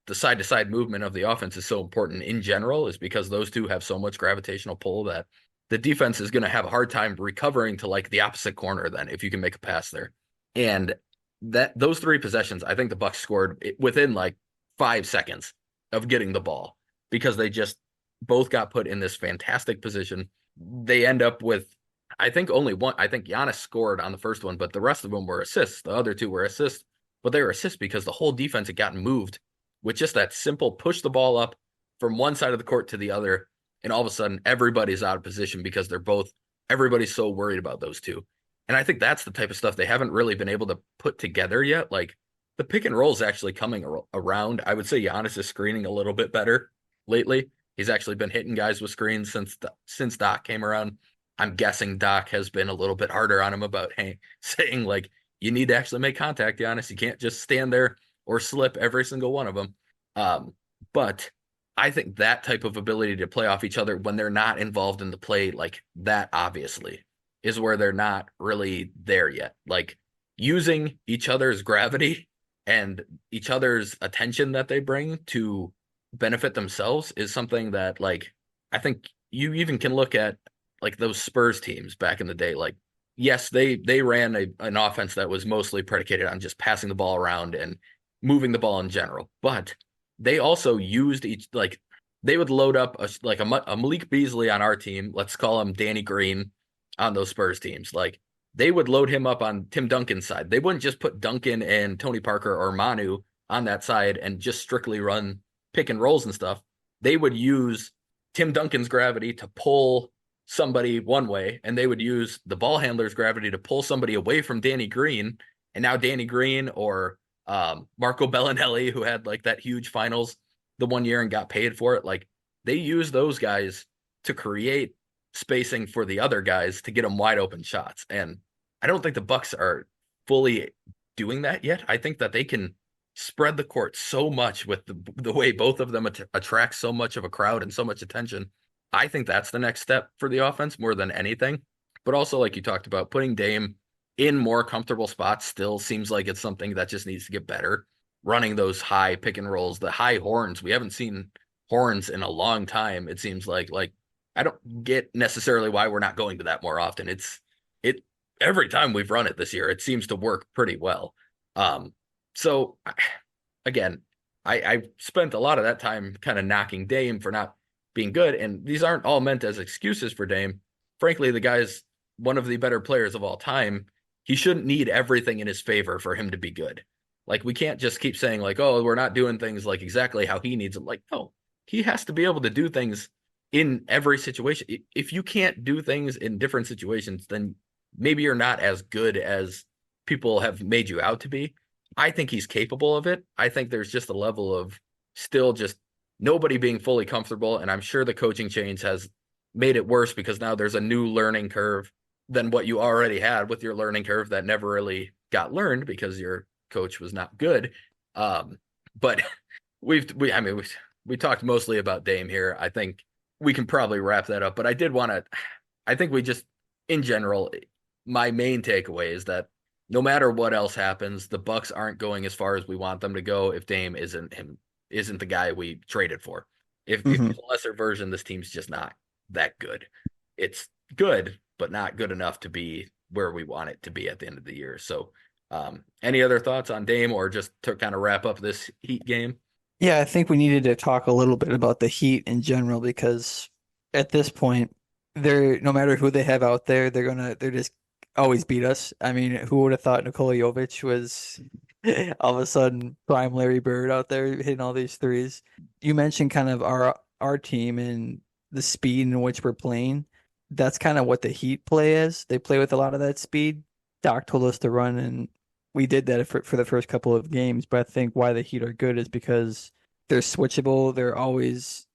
the side to side movement of the offense is so important in general, is because those two have so much gravitational pull that the defense is going to have a hard time recovering to like the opposite corner then if you can make a pass there. And that those 3 possessions, I think the Bucks scored within like 5 seconds of getting the ball because they just both got put in this fantastic position. They end up with, I think only one. I think Giannis scored on the first one, but the rest of them were assists. The other two were assists, but they were assists because the whole defense had gotten moved with just that simple push the ball up from one side of the court to the other, and all of a sudden everybody's out of position because everybody's so worried about those two. And I think that's the type of stuff they haven't really been able to put together yet. Like the pick and roll is actually coming around. I would say Giannis is screening a little bit better lately. He's actually been hitting guys with screens since Doc came around. I'm guessing Doc has been a little bit harder on him about saying like you need to actually make contact, Giannis. You can't just stand there or slip every single one of them. Um, but I think that type of ability to play off each other when they're not involved in the play like that, obviously, is where they're not really there yet. Like using each other's gravity and each other's attention that they bring to benefit themselves is something that, like, I think you even can look at like those Spurs teams back in the day. Like, yes, they ran an offense that was mostly predicated on just passing the ball around and moving the ball in general, but they also used each like they would load up a Malik Beasley on our team. Let's call him Danny Green on those Spurs teams. Like they would load him up on Tim Duncan's side. They wouldn't just put Duncan and Tony Parker or Manu on that side and just strictly run pick and rolls and stuff. They would use Tim Duncan's gravity to pull somebody one way, and they would use the ball handler's gravity to pull somebody away from Danny Green. And now Danny Green or Marco Bellinelli, who had like that huge finals the one year and got paid for it. Like they use those guys to create spacing for the other guys to get them wide open shots. And I don't think the Bucks are fully doing that yet. I think that they can spread the court so much with the way both of them attract so much of a crowd and so much attention. I think that's the next step for the offense more than anything. But also, like you talked about, putting Dame in more comfortable spots still seems like it's something that just needs to get better. Running those high pick and rolls, the high horns. We haven't seen horns in a long time. It seems like I don't get necessarily why we're not going to that more often. It every time we've run it this year, it seems to work pretty well. Um, so again, I spent a lot of that time kind of knocking Dame for not being good, and these aren't all meant as excuses for Dame. Frankly, the guy's one of the better players of all time. He shouldn't need everything in his favor for him to be good. Like we can't just keep saying like, oh, we're not doing things like exactly how he needs it. Like, no, he has to be able to do things in every situation. If you can't do things in different situations, then maybe you're not as good as people have made you out to be. I think he's capable of it. I think there's just a level of still just nobody being fully comfortable. And I'm sure the coaching change has made it worse because now there's a new learning curve than what you already had with your learning curve that never really got learned because your coach was not good. But I mean, we talked mostly about Dame here. I think we can probably wrap that up. But I did want to, I think we just, in general, my main takeaway is that no matter what else happens, the Bucks aren't going as far as we want them to go if Dame isn't the guy we traded for. If Hmm. he's a lesser version, this team's just not that good. It's good, but not good enough to be where we want it to be at the end of the year. So, any other thoughts on Dame, or just to kind of wrap up this Heat game? Yeah, I think we needed to talk a little bit about the Heat in general because at this point, they're no matter who they have out there, they're just always beat us. I mean, who would have thought Nikola Jovic was all of a sudden prime Larry Bird out there hitting all these threes? You mentioned kind of our team and the speed in which we're playing. That's kind of what the Heat play is. They play with a lot of that speed. Doc told us to run, and we did that for the first couple of games. But I think why the Heat are good is because they're switchable. They're always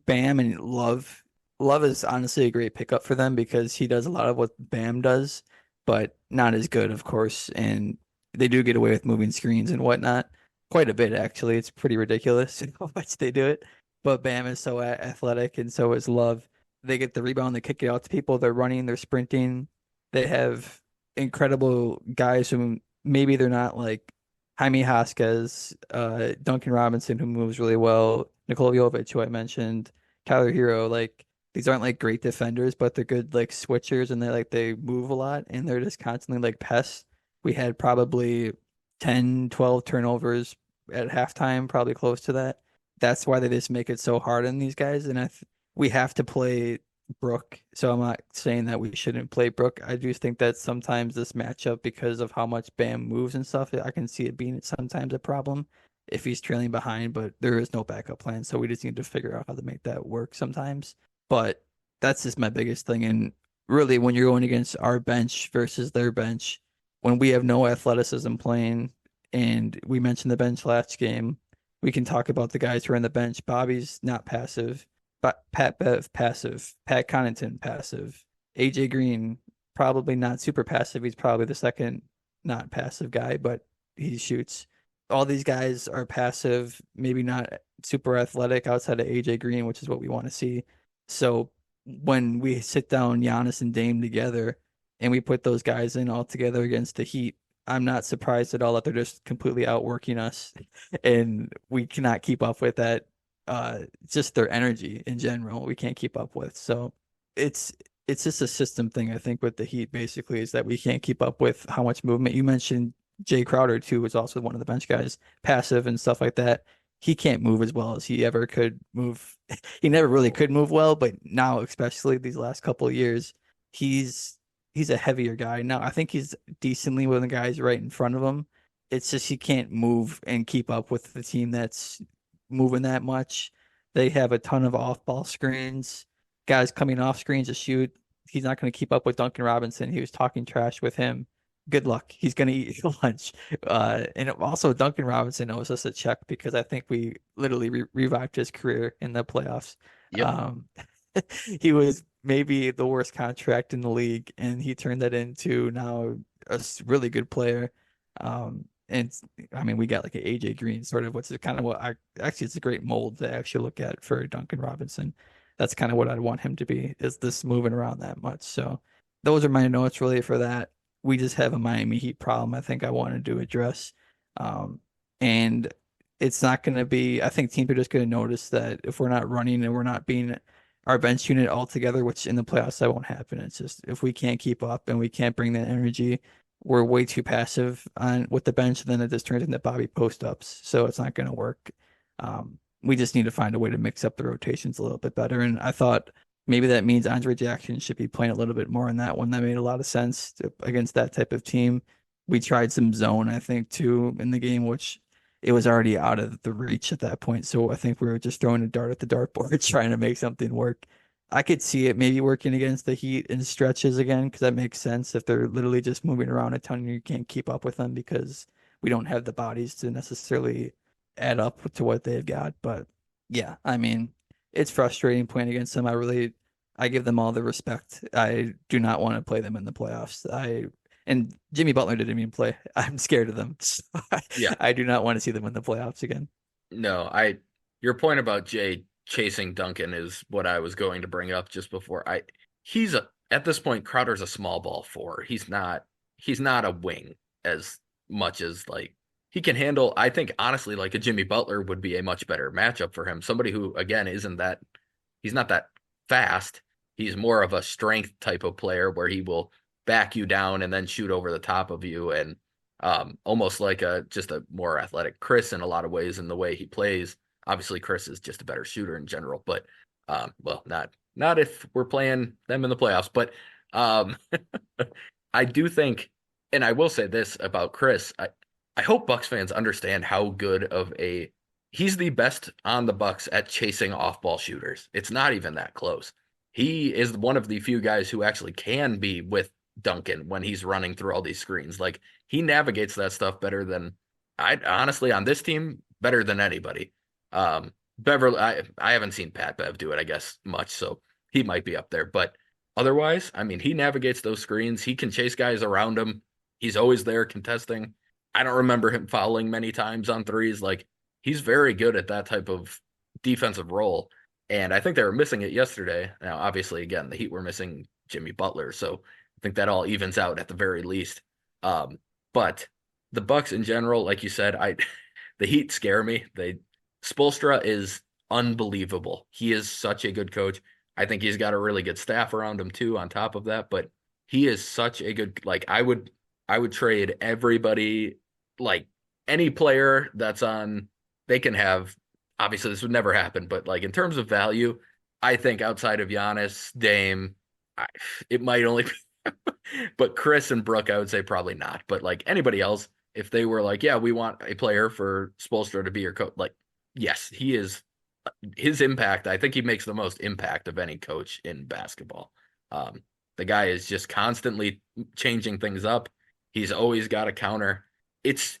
Bam and Love. Love is honestly a great pickup for them because he does a lot of what Bam does, but not as good, of course. And they do get away with moving screens and whatnot quite a bit, actually. It's pretty ridiculous how much they do it. But Bam is so athletic, and so is Love. They get the rebound, they kick it out to people. They're running, they're sprinting. They have incredible guys who maybe they're not like Jaime Jaquez, Duncan Robinson, who moves really well, Nikola Jovic, who I mentioned, Tyler Hero. Like these aren't like great defenders, but they're good like switchers, and they move a lot, and they're just constantly like pests. We had probably 10, 12 turnovers at halftime, probably close to that. That's why they just make it so hard on these guys, and we have to play Brook. So I'm not saying that we shouldn't play Brook. I do think that sometimes this matchup, because of how much Bam moves and stuff, I can see it being sometimes a problem if he's trailing behind, but there is no backup plan. So we just need to figure out how to make that work sometimes. But that's just my biggest thing. And really, when you're going against our bench versus their bench, when we have no athleticism playing, and we mentioned the bench last game, we can talk about the guys who are on the bench. Bobby's not passive. Pat Bev passive, Pat Connaughton passive, AJ Green probably not super passive. He's probably the second not passive guy, but he shoots. all these guys are passive, maybe not super athletic outside of AJ Green, which is what we want to see. So when we sit down Giannis and Dame together and we put those guys in all together against the Heat, I'm not surprised at all that they're just completely outworking us and we cannot keep up with that. Just their energy in general, we can't keep up with. So it's it's just a system thing, I think, with the Heat basically is that we can't keep up with how much movement. You mentioned Jay Crowder too was also one of the bench guys, passive and stuff like that. He can't move as well as he ever could move. He never really could move well, but now, especially these last couple of years, he's he's a heavier guy. Now, I think he's decently with the guys right in front of him. It's just he can't move and keep up with the team that's moving that much. They have a ton of off-ball screens, guys coming off screens to shoot. He's not going to keep up with Duncan Robinson. He was talking trash with him. Good luck. He's going to eat lunch. And also Duncan Robinson owes us a check because I think we literally revived his career in the playoffs. Yep. Um, he was maybe the worst contract in the league, and he turned that into now really good player. And I mean, we got like an AJ Green sort of, what's kind of what I actually it's a great mold to actually look at for Duncan Robinson. That's kind of what I'd want him to be, is this moving around that much. So those are my notes really for that. We just have a Miami Heat problem I think I wanted to address. And it's not going to be, I think teams are just going to notice that if we're not running and we're not being our bench unit altogether, which in the playoffs that won't happen. It's just if we can't keep up and we can't bring that energy, we're way too passive on with the bench, then it just turns into Bobby post ups. So it's not going to work. We just need to find a way to mix up the rotations a little bit better. And I thought maybe that means Andre Jackson should be playing a little bit more in that one. That made a lot of sense against that type of team. We tried some zone, I think, too, in the game, which it was already out of the reach at that point. So I think we were just throwing a dart at the dartboard, trying to make something work. I could see it maybe working against the Heat in stretches again, because that makes sense if they're literally just moving around a ton and you can't keep up with them because we don't have the bodies to necessarily add up to what they've got. But yeah, I mean, it's frustrating playing against them. I give them all the respect. I do not want to play them in the playoffs. And Jimmy Butler didn't even play. I'm scared of them. So Yeah. I do not want to see them in the playoffs again. No, your point about Jay chasing Duncan is what I was going to bring up just before. He's at this point, Crowder's a small ball four. He's not a wing as much as like he can handle. I think honestly, like a Jimmy Butler would be a much better matchup for him. Somebody who again isn't that he's not that fast. He's more of a strength type of player where he will back you down and then shoot over the top of you and almost like a just a more athletic Chris in a lot of ways in the way he plays. Obviously, Chris is just a better shooter in general, but well, not if we're playing them in the playoffs. But um, I do think, and I will say this about Chris, I hope Bucks fans understand how good of a he's the best on the Bucks at chasing off-ball shooters. It's not even that close. He is one of the few guys who actually can be with Duncan when he's running through all these screens. Like he navigates that stuff better than I honestly on this team better than anybody. Beverly, I haven't seen Pat Bev do it, I guess, much, so he might be up there. But otherwise, I mean, he navigates those screens. He can chase guys around him. He's always there contesting. I don't remember him fouling many times on threes. Like he's very good at that type of defensive role. And I think they were missing it yesterday. Now, obviously, again, the Heat were missing Jimmy Butler, so I think that all evens out at the very least. Um, but the Bucks in general, like you said, the Heat scare me. Spoelstra is unbelievable. He is such a good coach. I think he's got a really good staff around him too, on top of that. But he is such a good like I would trade everybody like any player that's on they can have obviously this would never happen, but like in terms of value, I think outside of Giannis, Dame, I, it might only be, but Chris and Brooke, I would say probably not. But like anybody else, if they were like, yeah, we want a player for Spoelstra to be your coach, like, yes, he is his impact. I think he makes the most impact of any coach in basketball. Um, the guy is just constantly changing things up. He's always got a counter. It's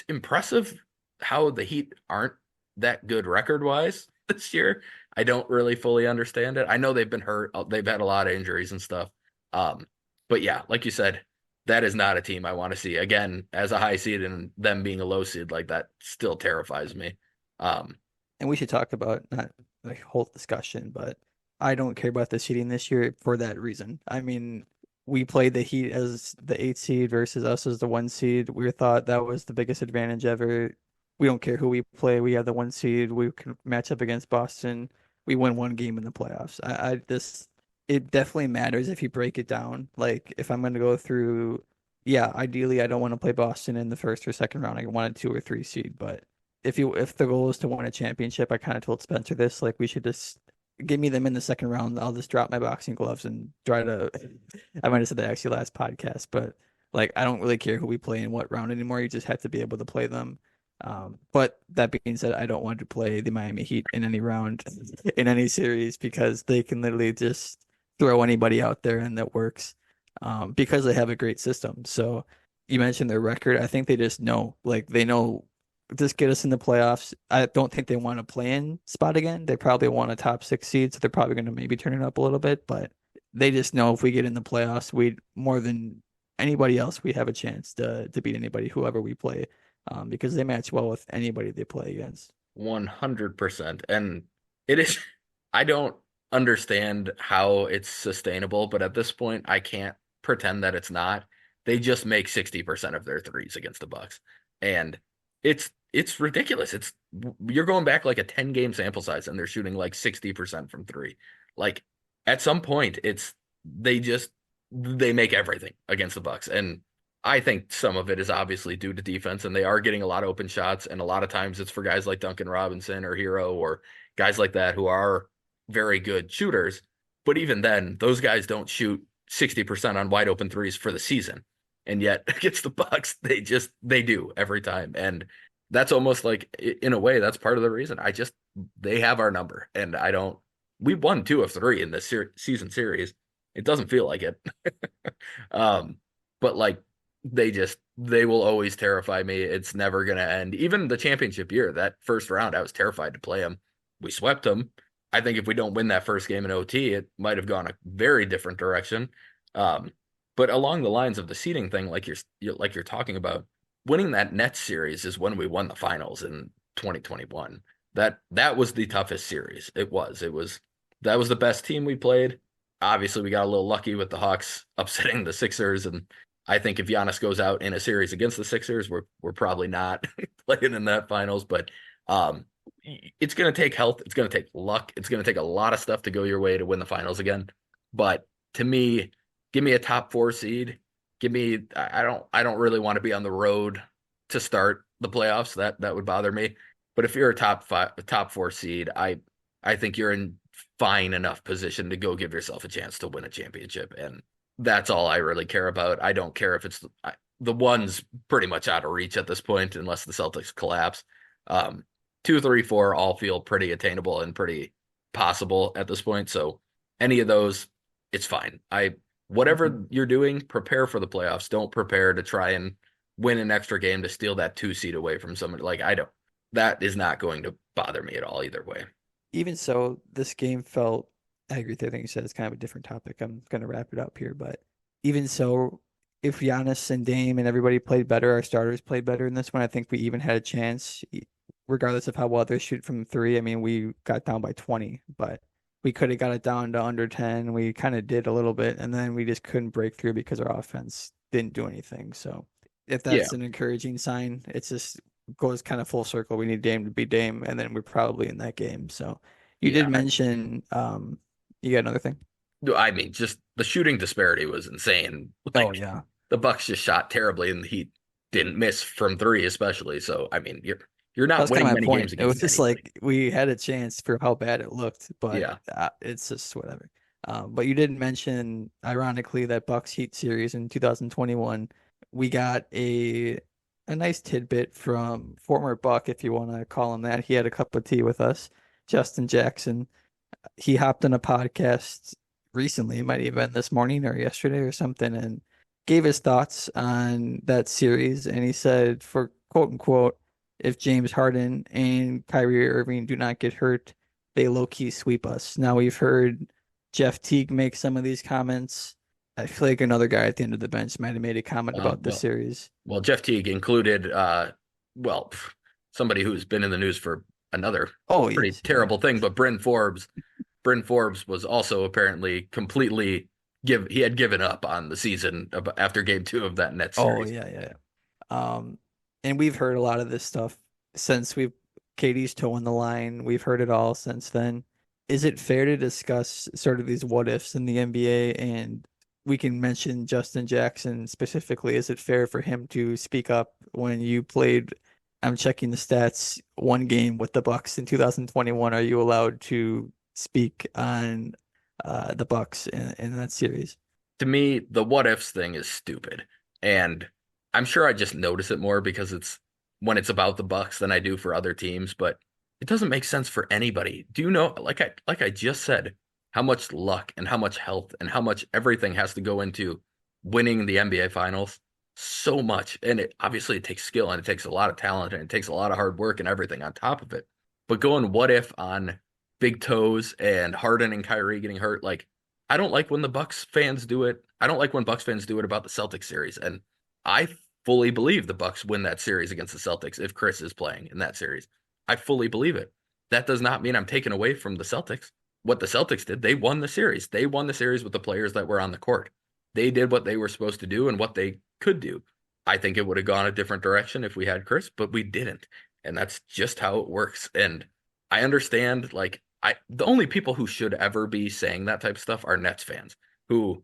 impressive how the Heat aren't that good record wise this year. I don't really fully understand it. I know they've been hurt. They've had a lot of injuries and stuff. Um, but yeah, like you said, that is not a team I want to see again as a high seed and them being a low seed. Like that still terrifies me. Um, And we should talk about not like whole discussion, but I don't care about the seeding this year for that reason. I mean, we played the Heat as the eight seed versus us as the one seed. We thought that was the biggest advantage ever. We don't care who we play. We have the one seed. We can match up against Boston. We win one game in the playoffs. I this it definitely matters if you break it down. Like if I'm going to go through, yeah, ideally I don't want to play Boston in the first or second round. I want a two or three seed, but if the goal is to win a championship, I kind of told Spencer this, like we should just give me them in the second round. I'll just drop my boxing gloves and try to. I might have said that actually last podcast, but like I don't really care who we play in what round anymore. You just have to be able to play them. But that being said, I don't want to play the Miami Heat in any round in any series because they can literally just throw anybody out there and that works. Because they have a great system. So you mentioned their record. I think they just know, like they know just get us in the playoffs. I don't think they want a play-in spot again. They probably want a top six seed, so they're probably going to maybe turn it up a little bit. But they just know if we get in the playoffs, we more than anybody else, we have a chance to beat anybody, whoever we play, because they match well with anybody they play against. 100%. And it is, I don't understand how it's sustainable, but at this point, I can't pretend that it's not. They just make 60% of their threes against the Bucks. And it's ridiculous. It's you're going back like a 10 game sample size and they're shooting like 60% from three. Like at some point, they just they make everything against the Bucks. And I think some of it is obviously due to defense, and they are getting a lot of open shots, and a lot of times it's for guys like Duncan Robinson or Hero or guys like that who are very good shooters. But even then, those guys don't shoot 60% on wide open threes for the season. And yet against the Bucks, they do every time. And that's almost like in a way, that's part of the reason. They have our number. And I don't we won two of three in this season series. It doesn't feel like it. um, but like they will always terrify me. It's never gonna end. Even the championship year, that first round, I was terrified to play them. We swept them. I think if we don't win that first game in OT, it might have gone a very different direction. Um, but along the lines of the seeding thing, like you're talking about, winning that Nets series is when we won the finals in 2021. That was the toughest series. It was that was the best team we played. Obviously, we got a little lucky with the Hawks upsetting the Sixers, and I think if Giannis goes out in a series against the Sixers, we're probably not playing in that finals. But um, it's going to take health. It's going to take luck. It's going to take a lot of stuff to go your way to win the finals again. But to me, give me a top four seed. Give me. I don't really want to be on the road to start the playoffs. That would bother me. But if you're a top four seed, I think you're in fine enough position to go give yourself a chance to win a championship. And that's all I really care about. I don't care if the one's pretty much out of reach at this point, unless the Celtics collapse. Um, Two, three, four all feel pretty attainable and pretty possible at this point. So any of those, it's fine. Whatever you're doing, prepare for the playoffs. Don't prepare to try and win an extra game to steal that two seed away from somebody. Like I don't. That is not going to bother me at all either way. Even so, this game felt, I agree with everything you said. It's kind of a different topic. I'm going to wrap it up here. But even so, if Giannis and Dame and everybody played better, our starters played better in this one, I think we even had a chance, regardless of how well they shoot from three. I mean, we got down by 20, but we could have got it down to under 10. We kind of did a little bit, and then we just couldn't break through because our offense didn't do anything. So if Yeah, that's an encouraging sign, it's just goes kind of full circle. We need Dame to be Dame, and then we're probably in that game. So you did yeah. mention you got another thing? I mean, just the shooting disparity was insane. Oh Like yeah. the Bucks just shot terribly, and the Heat didn't miss from three, especially. So I mean, you're That not was kind winning of my many games point. It was against just anybody. like we had a chance for how bad it looked, but Yeah, it's just whatever. But you did mention, ironically, that Bucks Heat series in 2021. We got a nice tidbit from former Buck, if you want to call him that. He had a cup of tea with us, Justin Jackson. He hopped on a podcast recently, it might have been this morning or yesterday or something, and gave his thoughts on that series. And he said, for quote unquote, if James Harden and Kyrie Irving do not get hurt, they low key sweep us. Now we've heard Jeff Teague make some of these comments. I feel like another guy at the end of the bench might have made a comment Uh, about this well, series. well, Jeff Teague included, well, somebody who's been in the news for another Oh, pretty yes, yeah. terrible thing, but Bryn Forbes was also apparently completely he had given up on the season after game two of that Nets Oh, series. yeah, yeah, yeah. And we've heard a lot of this stuff since we've Katie's toeing the line. We've heard it all since then. Is it fair to discuss sort of these what ifs in the NBA? And we can mention Justin Jackson specifically. Is it fair for him to speak up when you played? I'm checking the stats. One game with the Bucks in 2021. Are you allowed to speak on the Bucks in that series? To me, the what ifs thing is stupid. And I'm sure I just notice it more because it's when it's about the Bucks than I do for other teams, but it doesn't make sense for anybody. Do you know, like I just said, how much luck and how much health and how much everything has to go into winning the NBA finals? So much. And it obviously it takes skill and it takes a lot of talent and it takes a lot of hard work and everything on top of it. But going what if on big toes and Harden and Kyrie getting hurt, like I don't like when the Bucks fans do it. I don't like when Bucks fans do it about the Celtics series. And I fully believe the Bucks win that series against the Celtics if Chris is playing in that series. I fully believe it. That does not mean I'm taking away from the Celtics. What the Celtics did, they won the series. They won the series with the players that were on the court. They did what they were supposed to do and what they could do. I think it would have gone a different direction if we had Chris, but we didn't. And that's just how it works. And I understand, like, the only people who should ever be saying that type of stuff are Nets fans who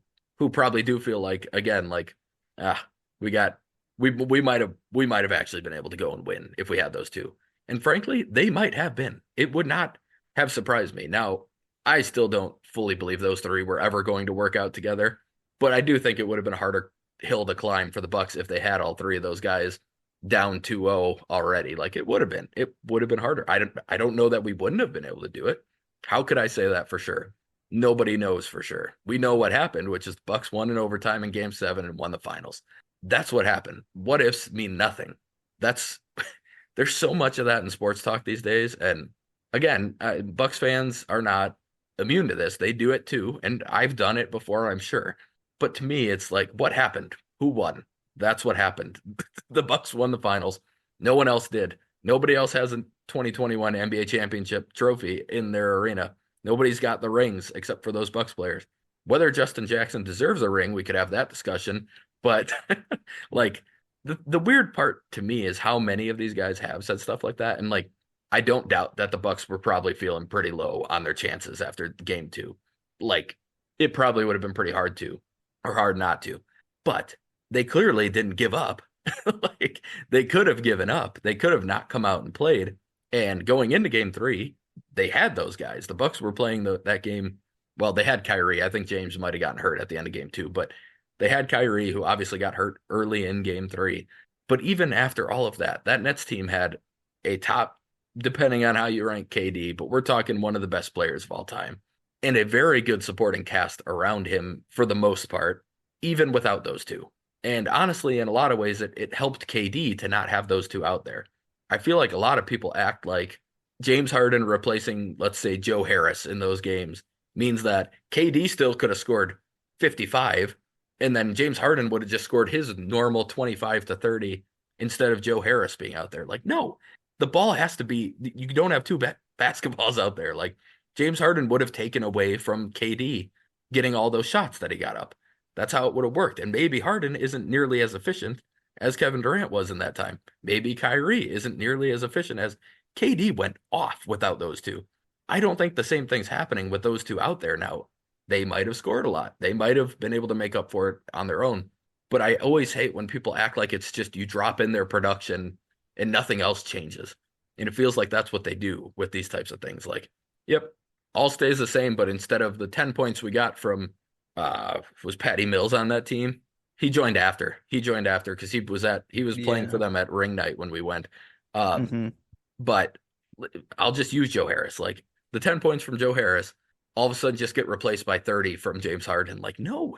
probably do feel like, again, like, ah, we got we might have actually been able to go and win if we had those two. And frankly, they might have been. It would not have surprised me. Now, I still don't fully believe those three were ever going to work out together, but I do think it would have been a harder hill to climb for the Bucks if they had all three of those guys down 2-0 already. Like it would have been. It would have been harder. I don't know that we wouldn't have been able to do it. How could I say that for sure? Nobody knows for sure. We know what happened, which is the Bucks won in overtime in game 7 and won the finals. That's what happened. What ifs mean nothing. That's there's so much of that in sports talk these days. And again, Bucks fans are not immune to this. They do it too, and I've done it before, I'm sure. But to me, it's like, what happened? Who won? That's what happened. The Bucks won the finals. No one else did. Nobody else has a 2021 NBA championship trophy in their arena. Nobody's got the rings except for those Bucks players. Whether Justin Jackson deserves a ring, we could have that discussion. But like the weird part to me is how many of these guys have said stuff like that. And like I don't doubt that the Bucks were probably feeling pretty low on their chances after game two. Like it probably would have been pretty hard to or hard not to. But they clearly didn't give up. Like they could have given up. They could have not come out and played. And going into game three, they had those guys. The Bucks were playing that game. Well, they had Kyrie. I think James might have gotten hurt at the end of game two, but they had Kyrie, who obviously got hurt early in game three. But even after all of that, that Nets team had a top, depending on how you rank KD, but we're talking one of the best players of all time and a very good supporting cast around him for the most part, even without those two. And honestly, in a lot of ways, it helped KD to not have those two out there. I feel like a lot of people act like James Harden replacing, let's say, Joe Harris in those games means that KD still could have scored 55, and then James Harden would have just scored his normal 25 to 30 instead of Joe Harris being out there. Like, no, the ball has to be, you don't have two basketballs out there. Like, James Harden would have taken away from KD getting all those shots that he got up. That's how it would have worked. And maybe Harden isn't nearly as efficient as Kevin Durant was in that time. Maybe Kyrie isn't nearly as efficient as KD went off without those two. I don't think the same thing's happening with those two out there now. They might have scored a lot. They might have been able to make up for it on their own. But I always hate when people act like it's just you drop in their production and nothing else changes. And it feels like that's what they do with these types of things. Like, yep, all stays the same, but instead of the 10 points we got from was Patty Mills on that team, he joined after. He joined after because he was playing for Yeah. them at ring night when we went. Um, Hmm. but I'll just use Joe Harris. Like the 10 points from Joe Harris all of a sudden just get replaced by 30 from James Harden. Like, no,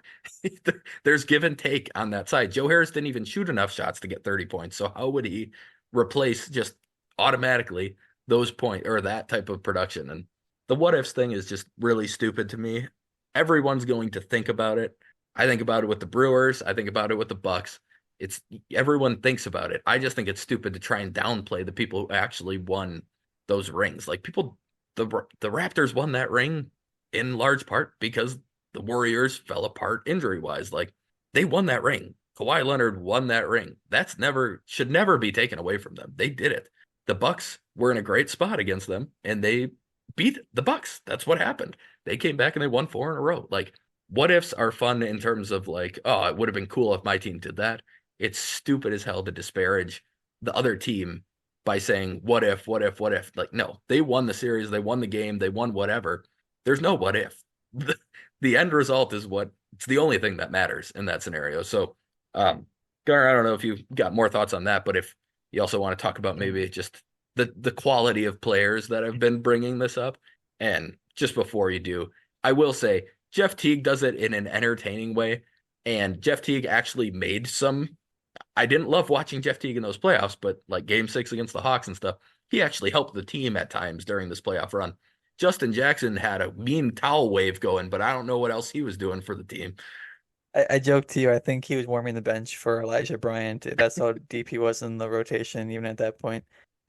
there's give and take on that side. Joe Harris didn't even shoot enough shots to get 30 points. So how would he replace just automatically those points or that type of production? And the what ifs thing is just really stupid to me. Everyone's going to think about it. I think about it with the Brewers. I think about it with the Bucks. It's everyone thinks about it. I just think it's stupid to try and downplay the people who actually won those rings. Like people, the Raptors won that ring in large part because the Warriors fell apart injury wise. Like they won that ring. Kawhi Leonard won that ring. That's never should never be taken away from them. They did it. The Bucks were in a great spot against them, and they beat the Bucks. That's what happened. They came back and they won four in a row. Like what ifs are fun in terms of like, oh, it would have been cool if my team did that. It's stupid as hell to disparage the other team by saying, what if, what if, what if? Like, no, they won the series, they won the game, they won whatever. There's no what if. The end result is what it's the only thing that matters in that scenario. So, Gar, I don't know if you've got more thoughts on that, but if you also want to talk about maybe just the quality of players that have been bringing this up. And just before you do, I will say Jeff Teague does it in an entertaining way. And Jeff Teague actually made some. I didn't love watching Jeff Teague in those playoffs, but like game 6 against the Hawks and stuff, he actually helped the team at times during this playoff run. Justin Jackson had a mean towel wave going, but I don't know what else he was doing for the team. I joked to you, I think he was warming the bench for Elijah Bryant. That's how deep he was in the rotation, even at that point.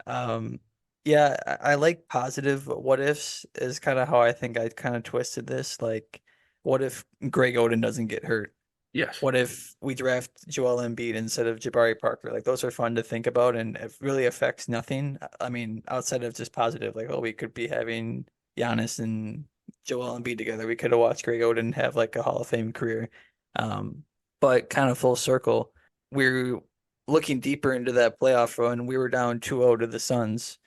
Um, yeah, I like positive what ifs is kind of how I think I kind of twisted this. Like, what if Greg Oden doesn't get hurt? Yes. What if we draft Joel Embiid instead of Jabari Parker? Like, those are fun to think about, and it really affects nothing. I mean, outside of just positive, like, oh, we could be having Giannis and Joel Embiid together. We could have watched Greg Oden have like a Hall of Fame career. Um, but kind of full circle, we're looking deeper into that playoff run. We were down 2-0 to the Suns.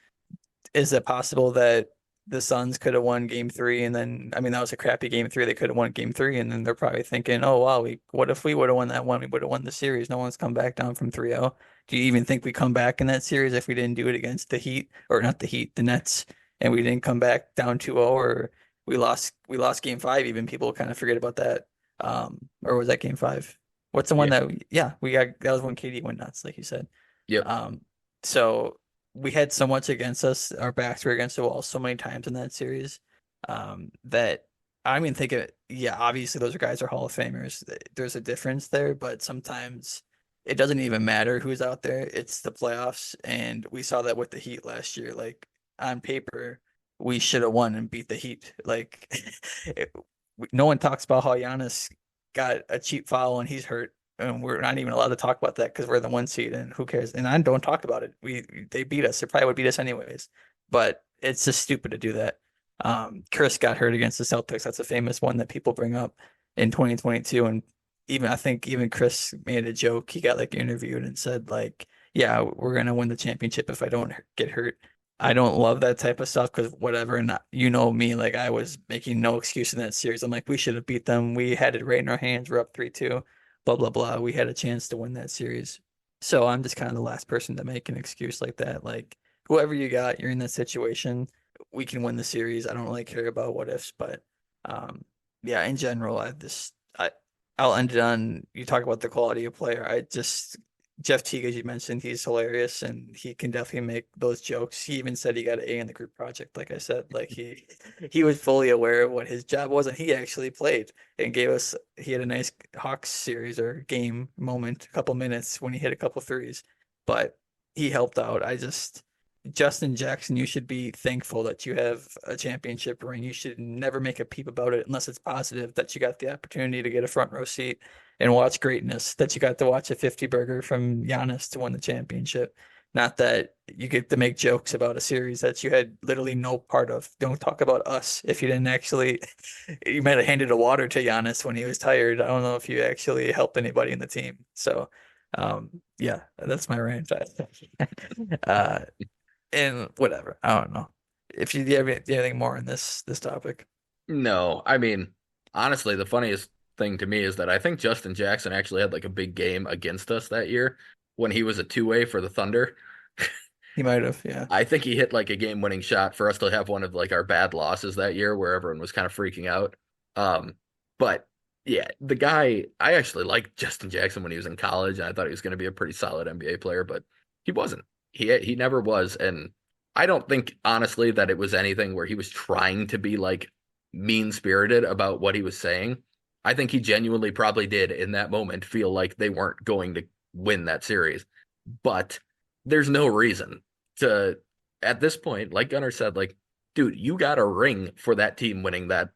Is it possible that the Suns could have won game three and then I mean that was a crappy game three. They could have won game three and then they're probably thinking, oh wow, we what if we would have won that one? We would have won the series. No one's come back down from 3-0. Do you even think we come back in that series if we didn't do it against the Heat or not the Heat, the Nets, and we didn't come back down 2-0 or we lost game five even people kind of forget about that. Or was that game five? What's the one Yeah. that yeah, we got that was when KD went nuts, like you said. Yep. Um, so we had so much against us. Our backs were against the wall so many times in that series that I mean, think of it. Yeah, obviously those guys are Hall of Famers. There's a difference there, but sometimes it doesn't even matter who's out there. It's the playoffs, and we saw that with the Heat last year. Like on paper, we should have won and beat the Heat. Like it, no one talks about how Giannis got a cheap foul and he's hurt and we're not even allowed to talk about that because we're the 1 seed and who cares? And I don't talk about it. They beat us. They probably would beat us anyways. But it's just stupid to do that. Chris got hurt against the Celtics. That's a famous one that people bring up in 2022. And even I think even Chris made a joke. He got like interviewed and said like, "Yeah, we're gonna win the championship if I don't get hurt." I don't love that type of stuff because whatever. And you know me, like I was making no excuse in that series. I'm like, we should have beat them. We had it right in our hands. We're up 3-2 blah blah blah. We had a chance to win that series. So I'm just kind of the last person to make an excuse like that. Like whoever you got, you're in that situation. We can win the series. I don't really care about what ifs, but um, yeah, in general, I'll end it on you talk about the quality of player. I just Jeff Teague, as you mentioned, he's hilarious and he can definitely make those jokes. He even said he got an A in the group project. Like I said, like he was fully aware of what his job was and he actually played and gave us he had a nice Hawks series or game moment, a couple minutes when he hit a couple threes. But he helped out. I just Justin Jackson, you should be thankful that you have a championship ring. You should never make a peep about it unless it's positive that you got the opportunity to get a front row seat and watch greatness, that you got to watch a 50 burger from Giannis to win the championship. Not that you get to make jokes about a series that you had literally no part of. Don't talk about us if you didn't actually, you might have handed a water to Giannis when he was tired. I don't know if you actually helped anybody in the team. So, yeah, that's my rant. uh, and whatever. I don't know. If you do you have anything more on this topic. No, I mean, honestly, the funniest thing to me is that I think Justin Jackson actually had like a big game against us that year when he was a two-way for the Thunder. He might have, yeah. I think he hit like a game-winning shot for us to have one of like our bad losses that year where everyone was kind of freaking out. Um, but yeah, the guy, I actually liked Justin Jackson when he was in college, and I thought he was going to be a pretty solid NBA player, but he wasn't. He never was, and I don't think honestly that it was anything where he was trying to be like mean-spirited about what he was saying. I think he genuinely probably did in that moment feel like they weren't going to win that series. But there's no reason to, at this point, like Gunnar said, like, dude, you got a ring for that team winning that,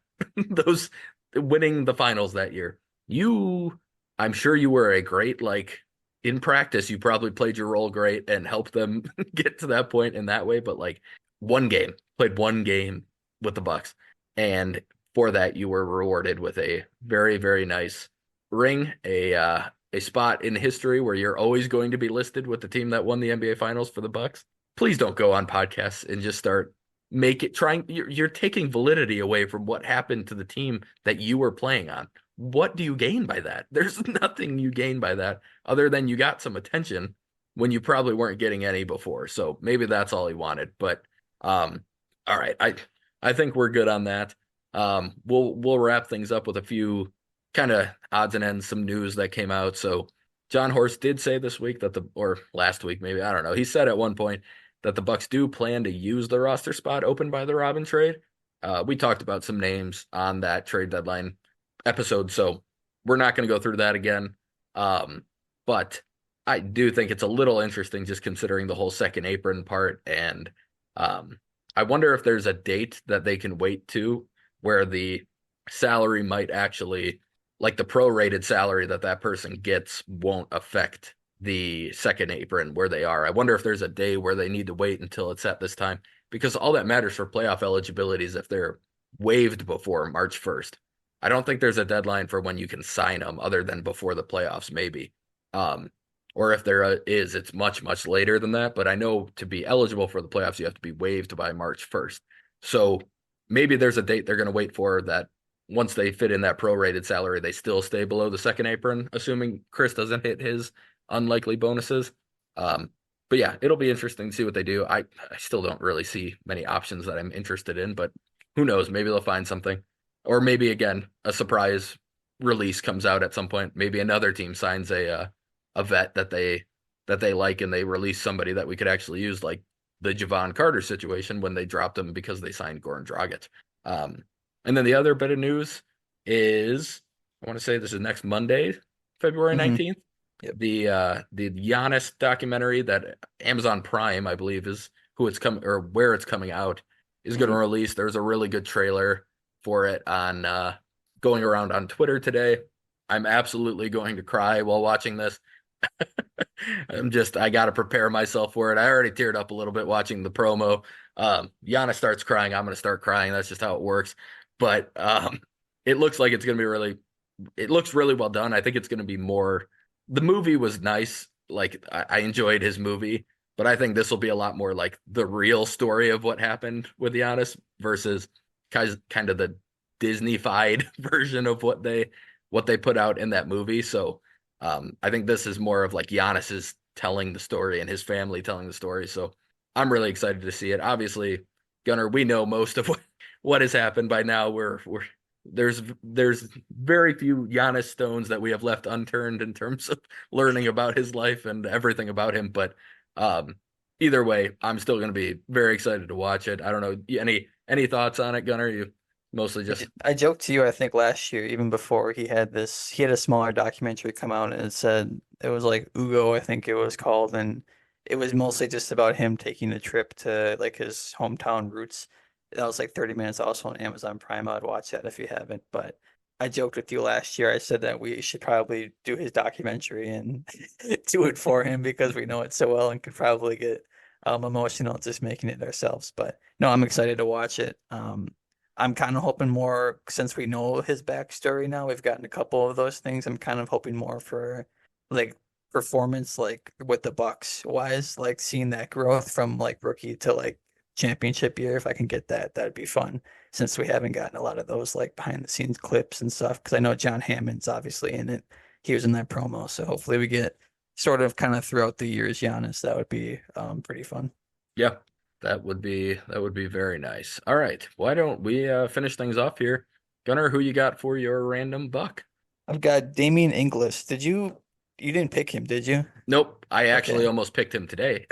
those, winning the finals that year. You, I'm sure you were a great, like, in practice, you probably played your role great and helped them get to that point in that way. But like, played one game with the Bucks. And for that, you were rewarded with a very, very nice ring, a spot in history where you're always going to be listed with the team that won the NBA Finals for the Bucks. Please don't go on podcasts and just start make it trying. You're taking validity away from what happened to the team that you were playing on. What do you gain by that? There's nothing you gain by that other than you got some attention when you probably weren't getting any before. So maybe that's all he wanted. But all right, I think we're good on that. We'll wrap things up with a few kind of odds and ends, some news that came out. So John Horst did say this week that or last week maybe, I don't know. He said at one point that the Bucks do plan to use the roster spot opened by the Robin trade. We talked about some names on that trade deadline episode, so we're not going to go through that again. But I do think it's a little interesting just considering the whole second apron part, and I wonder if there's a date that they can wait to where the salary might actually, like the prorated salary that that person gets, won't affect the second apron where they are. I wonder if there's a day where they need to wait until it's at this time, because all that matters for playoff eligibility is if they're waived before March 1st. I don't think there's a deadline for when you can sign them other than before the playoffs, maybe. Um, or if there is, it's much, much later than that. But I know to be eligible for the playoffs, you have to be waived by March 1st. So maybe there's a date they're going to wait for that once they fit in that prorated salary, they still stay below the second apron, assuming Chris doesn't hit his unlikely bonuses. Um, but yeah, it'll be interesting to see what they do. I still don't really see many options that I'm interested in, but who knows? Maybe they'll find something. Or maybe again, a surprise release comes out at some point. Maybe another team signs a vet that they like and they release somebody that we could actually use, like the Javon Carter situation when they dropped him because they signed Goran Dragic. And then the other bit of news is I want to say this is next Monday, February Hmm. 19th. Yep. The Giannis documentary that Amazon Prime, I believe, is who it's coming or where it's coming out is going to Hmm. release. There's a really good trailer for it on going around on Twitter today. I'm absolutely going to cry while watching this. I got to prepare myself for it. I already teared up a little bit watching the promo. Giannis starts crying. I'm going to start crying. That's just how it works. But it looks like it's going to be it looks really well done. I think it's going to be more, the movie was nice. Like I enjoyed his movie, but I think this will be a lot more like the real story of what happened with Giannis versus kind of the Disney-fied version of what they put out in that movie. So I think this is more of like Giannis is telling the story and his family telling the story. So I'm really excited to see it. Obviously, Gunnar, we know most of what has happened by now. There's very few Giannis stones that we have left unturned in terms of learning about his life and everything about him. But um, either way, I'm still going to be very excited to watch it. I don't know any thoughts on it, Gunnar? You mostly just I joked to you, I think last year, even before he had a smaller documentary come out and it said it was like Ugo, I think it was called, and it was mostly just about him taking a trip to like his hometown roots. That was like 30 minutes also on Amazon Prime. I'd watch that if you haven't. But I joked with you last year. I said that we should probably do his documentary and do it for him because we know it so well and could probably get emotional just making it ourselves. But no, I'm excited to watch it. I'm kind of hoping more since we know his backstory now. We've gotten a couple of those things. I'm kind of hoping more for like performance, like with the Bucks wise, like seeing that growth from like rookie to like championship year. If I can get that, that'd be fun. Since we haven't gotten a lot of those like behind the scenes clips and stuff, because I know John Hammond's obviously in it. He was in that promo, so hopefully we get sort of kind of throughout the years Giannis. That would be pretty fun. yeah, that would be very nice. All right, why don't we finish things off here? Gunnar, who you got for your random buck? I've got Damian Inglis. You didn't pick him, did you? Nope, I actually Okay. almost picked him today.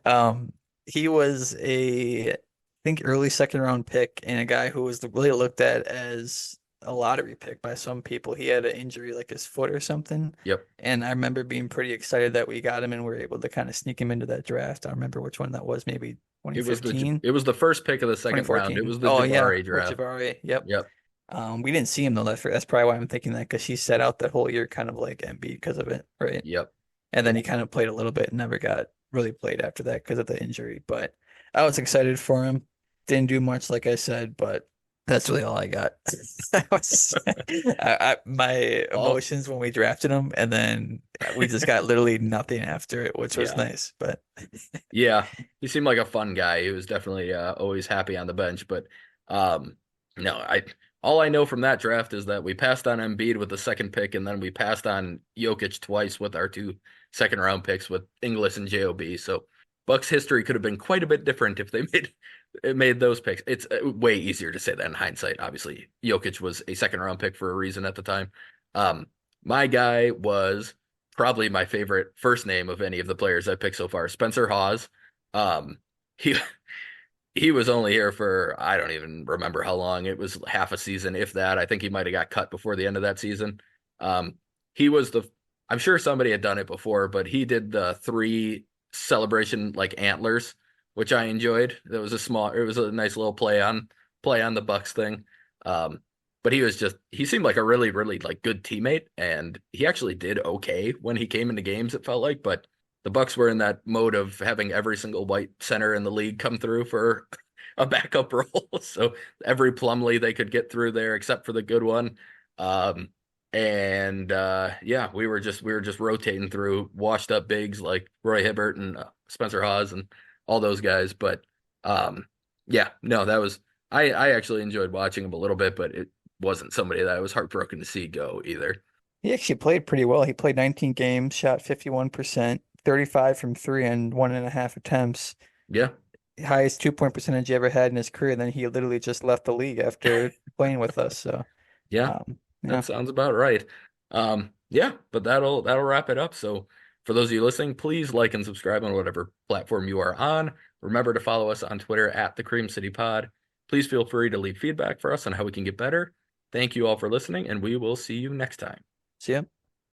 Um, he was I think early second round pick and a guy who was really looked at as a lottery pick by some people. He had an injury like his foot or something. Yep. And I remember being pretty excited that we got him and were able to kind of sneak him into that draft. I don't remember which one that was, maybe It was the first pick of the second round. It 2014. was the Oh yeah, Jabari with draft. Jabari. Yep. Yep. We didn't see him though. That's probably why I'm thinking that because he set out that whole year kind of like Embiid because of it, right? Yep. And Yeah. then he kind of played a little bit and never got really played after that because of the injury. But I was excited for him. Didn't do much, like I said, but that's really all I got. I was, my Oh, emotions when we drafted him, and then we just got literally nothing after it, which was yeah. nice. But Yeah. He seemed like a fun guy. He was definitely always happy on the bench. But um, no, I all I know from that draft is that we passed on Embiid with the second pick, and then we passed on Jokic twice with our two second round picks with Inglis and JOB. So Bucks history could have been quite a bit different if they made those picks. It's way easier to say that in hindsight. Obviously, Jokic was a second round pick for a reason at the time. Um, my guy was probably my favorite first name of any of the players I picked so far, Spencer Hawes. Um, he he was only here for I don't even remember how long. It was half a season, if that. I think he might have got cut before the end of that season. Um, he was the I'm sure somebody had done it before, but he did the three celebration like antlers, which I enjoyed. It was a nice little play on the Bucks thing. Um, but he seemed like a really, really like good teammate, and he actually did okay when he came into games, it felt like, but the Bucks were in that mode of having every single white center in the league come through for a backup role. So every Plumlee they could get through there except for the good one. Um, and yeah, we were just rotating through washed up bigs like Roy Hibbert and Spencer Hawes and all those guys. But um, yeah, no, I actually enjoyed watching him a little bit, but it wasn't somebody that I was heartbroken to see go either. he actually played pretty well. He played 19 games, shot 51%, 35 from three, and 1.5 attempts. Yeah, Highest 2-point percentage he ever had in his career. And then he literally just left the league after playing with us. So, yeah. yeah. That sounds about right. Yeah, but that'll wrap it up. So for those of you listening, please like and subscribe on whatever platform you are on. Remember to follow us on Twitter at the Cream City Pod. Please feel free to leave feedback for us on how we can get better. Thank you all for listening, and we will see you next time. See ya.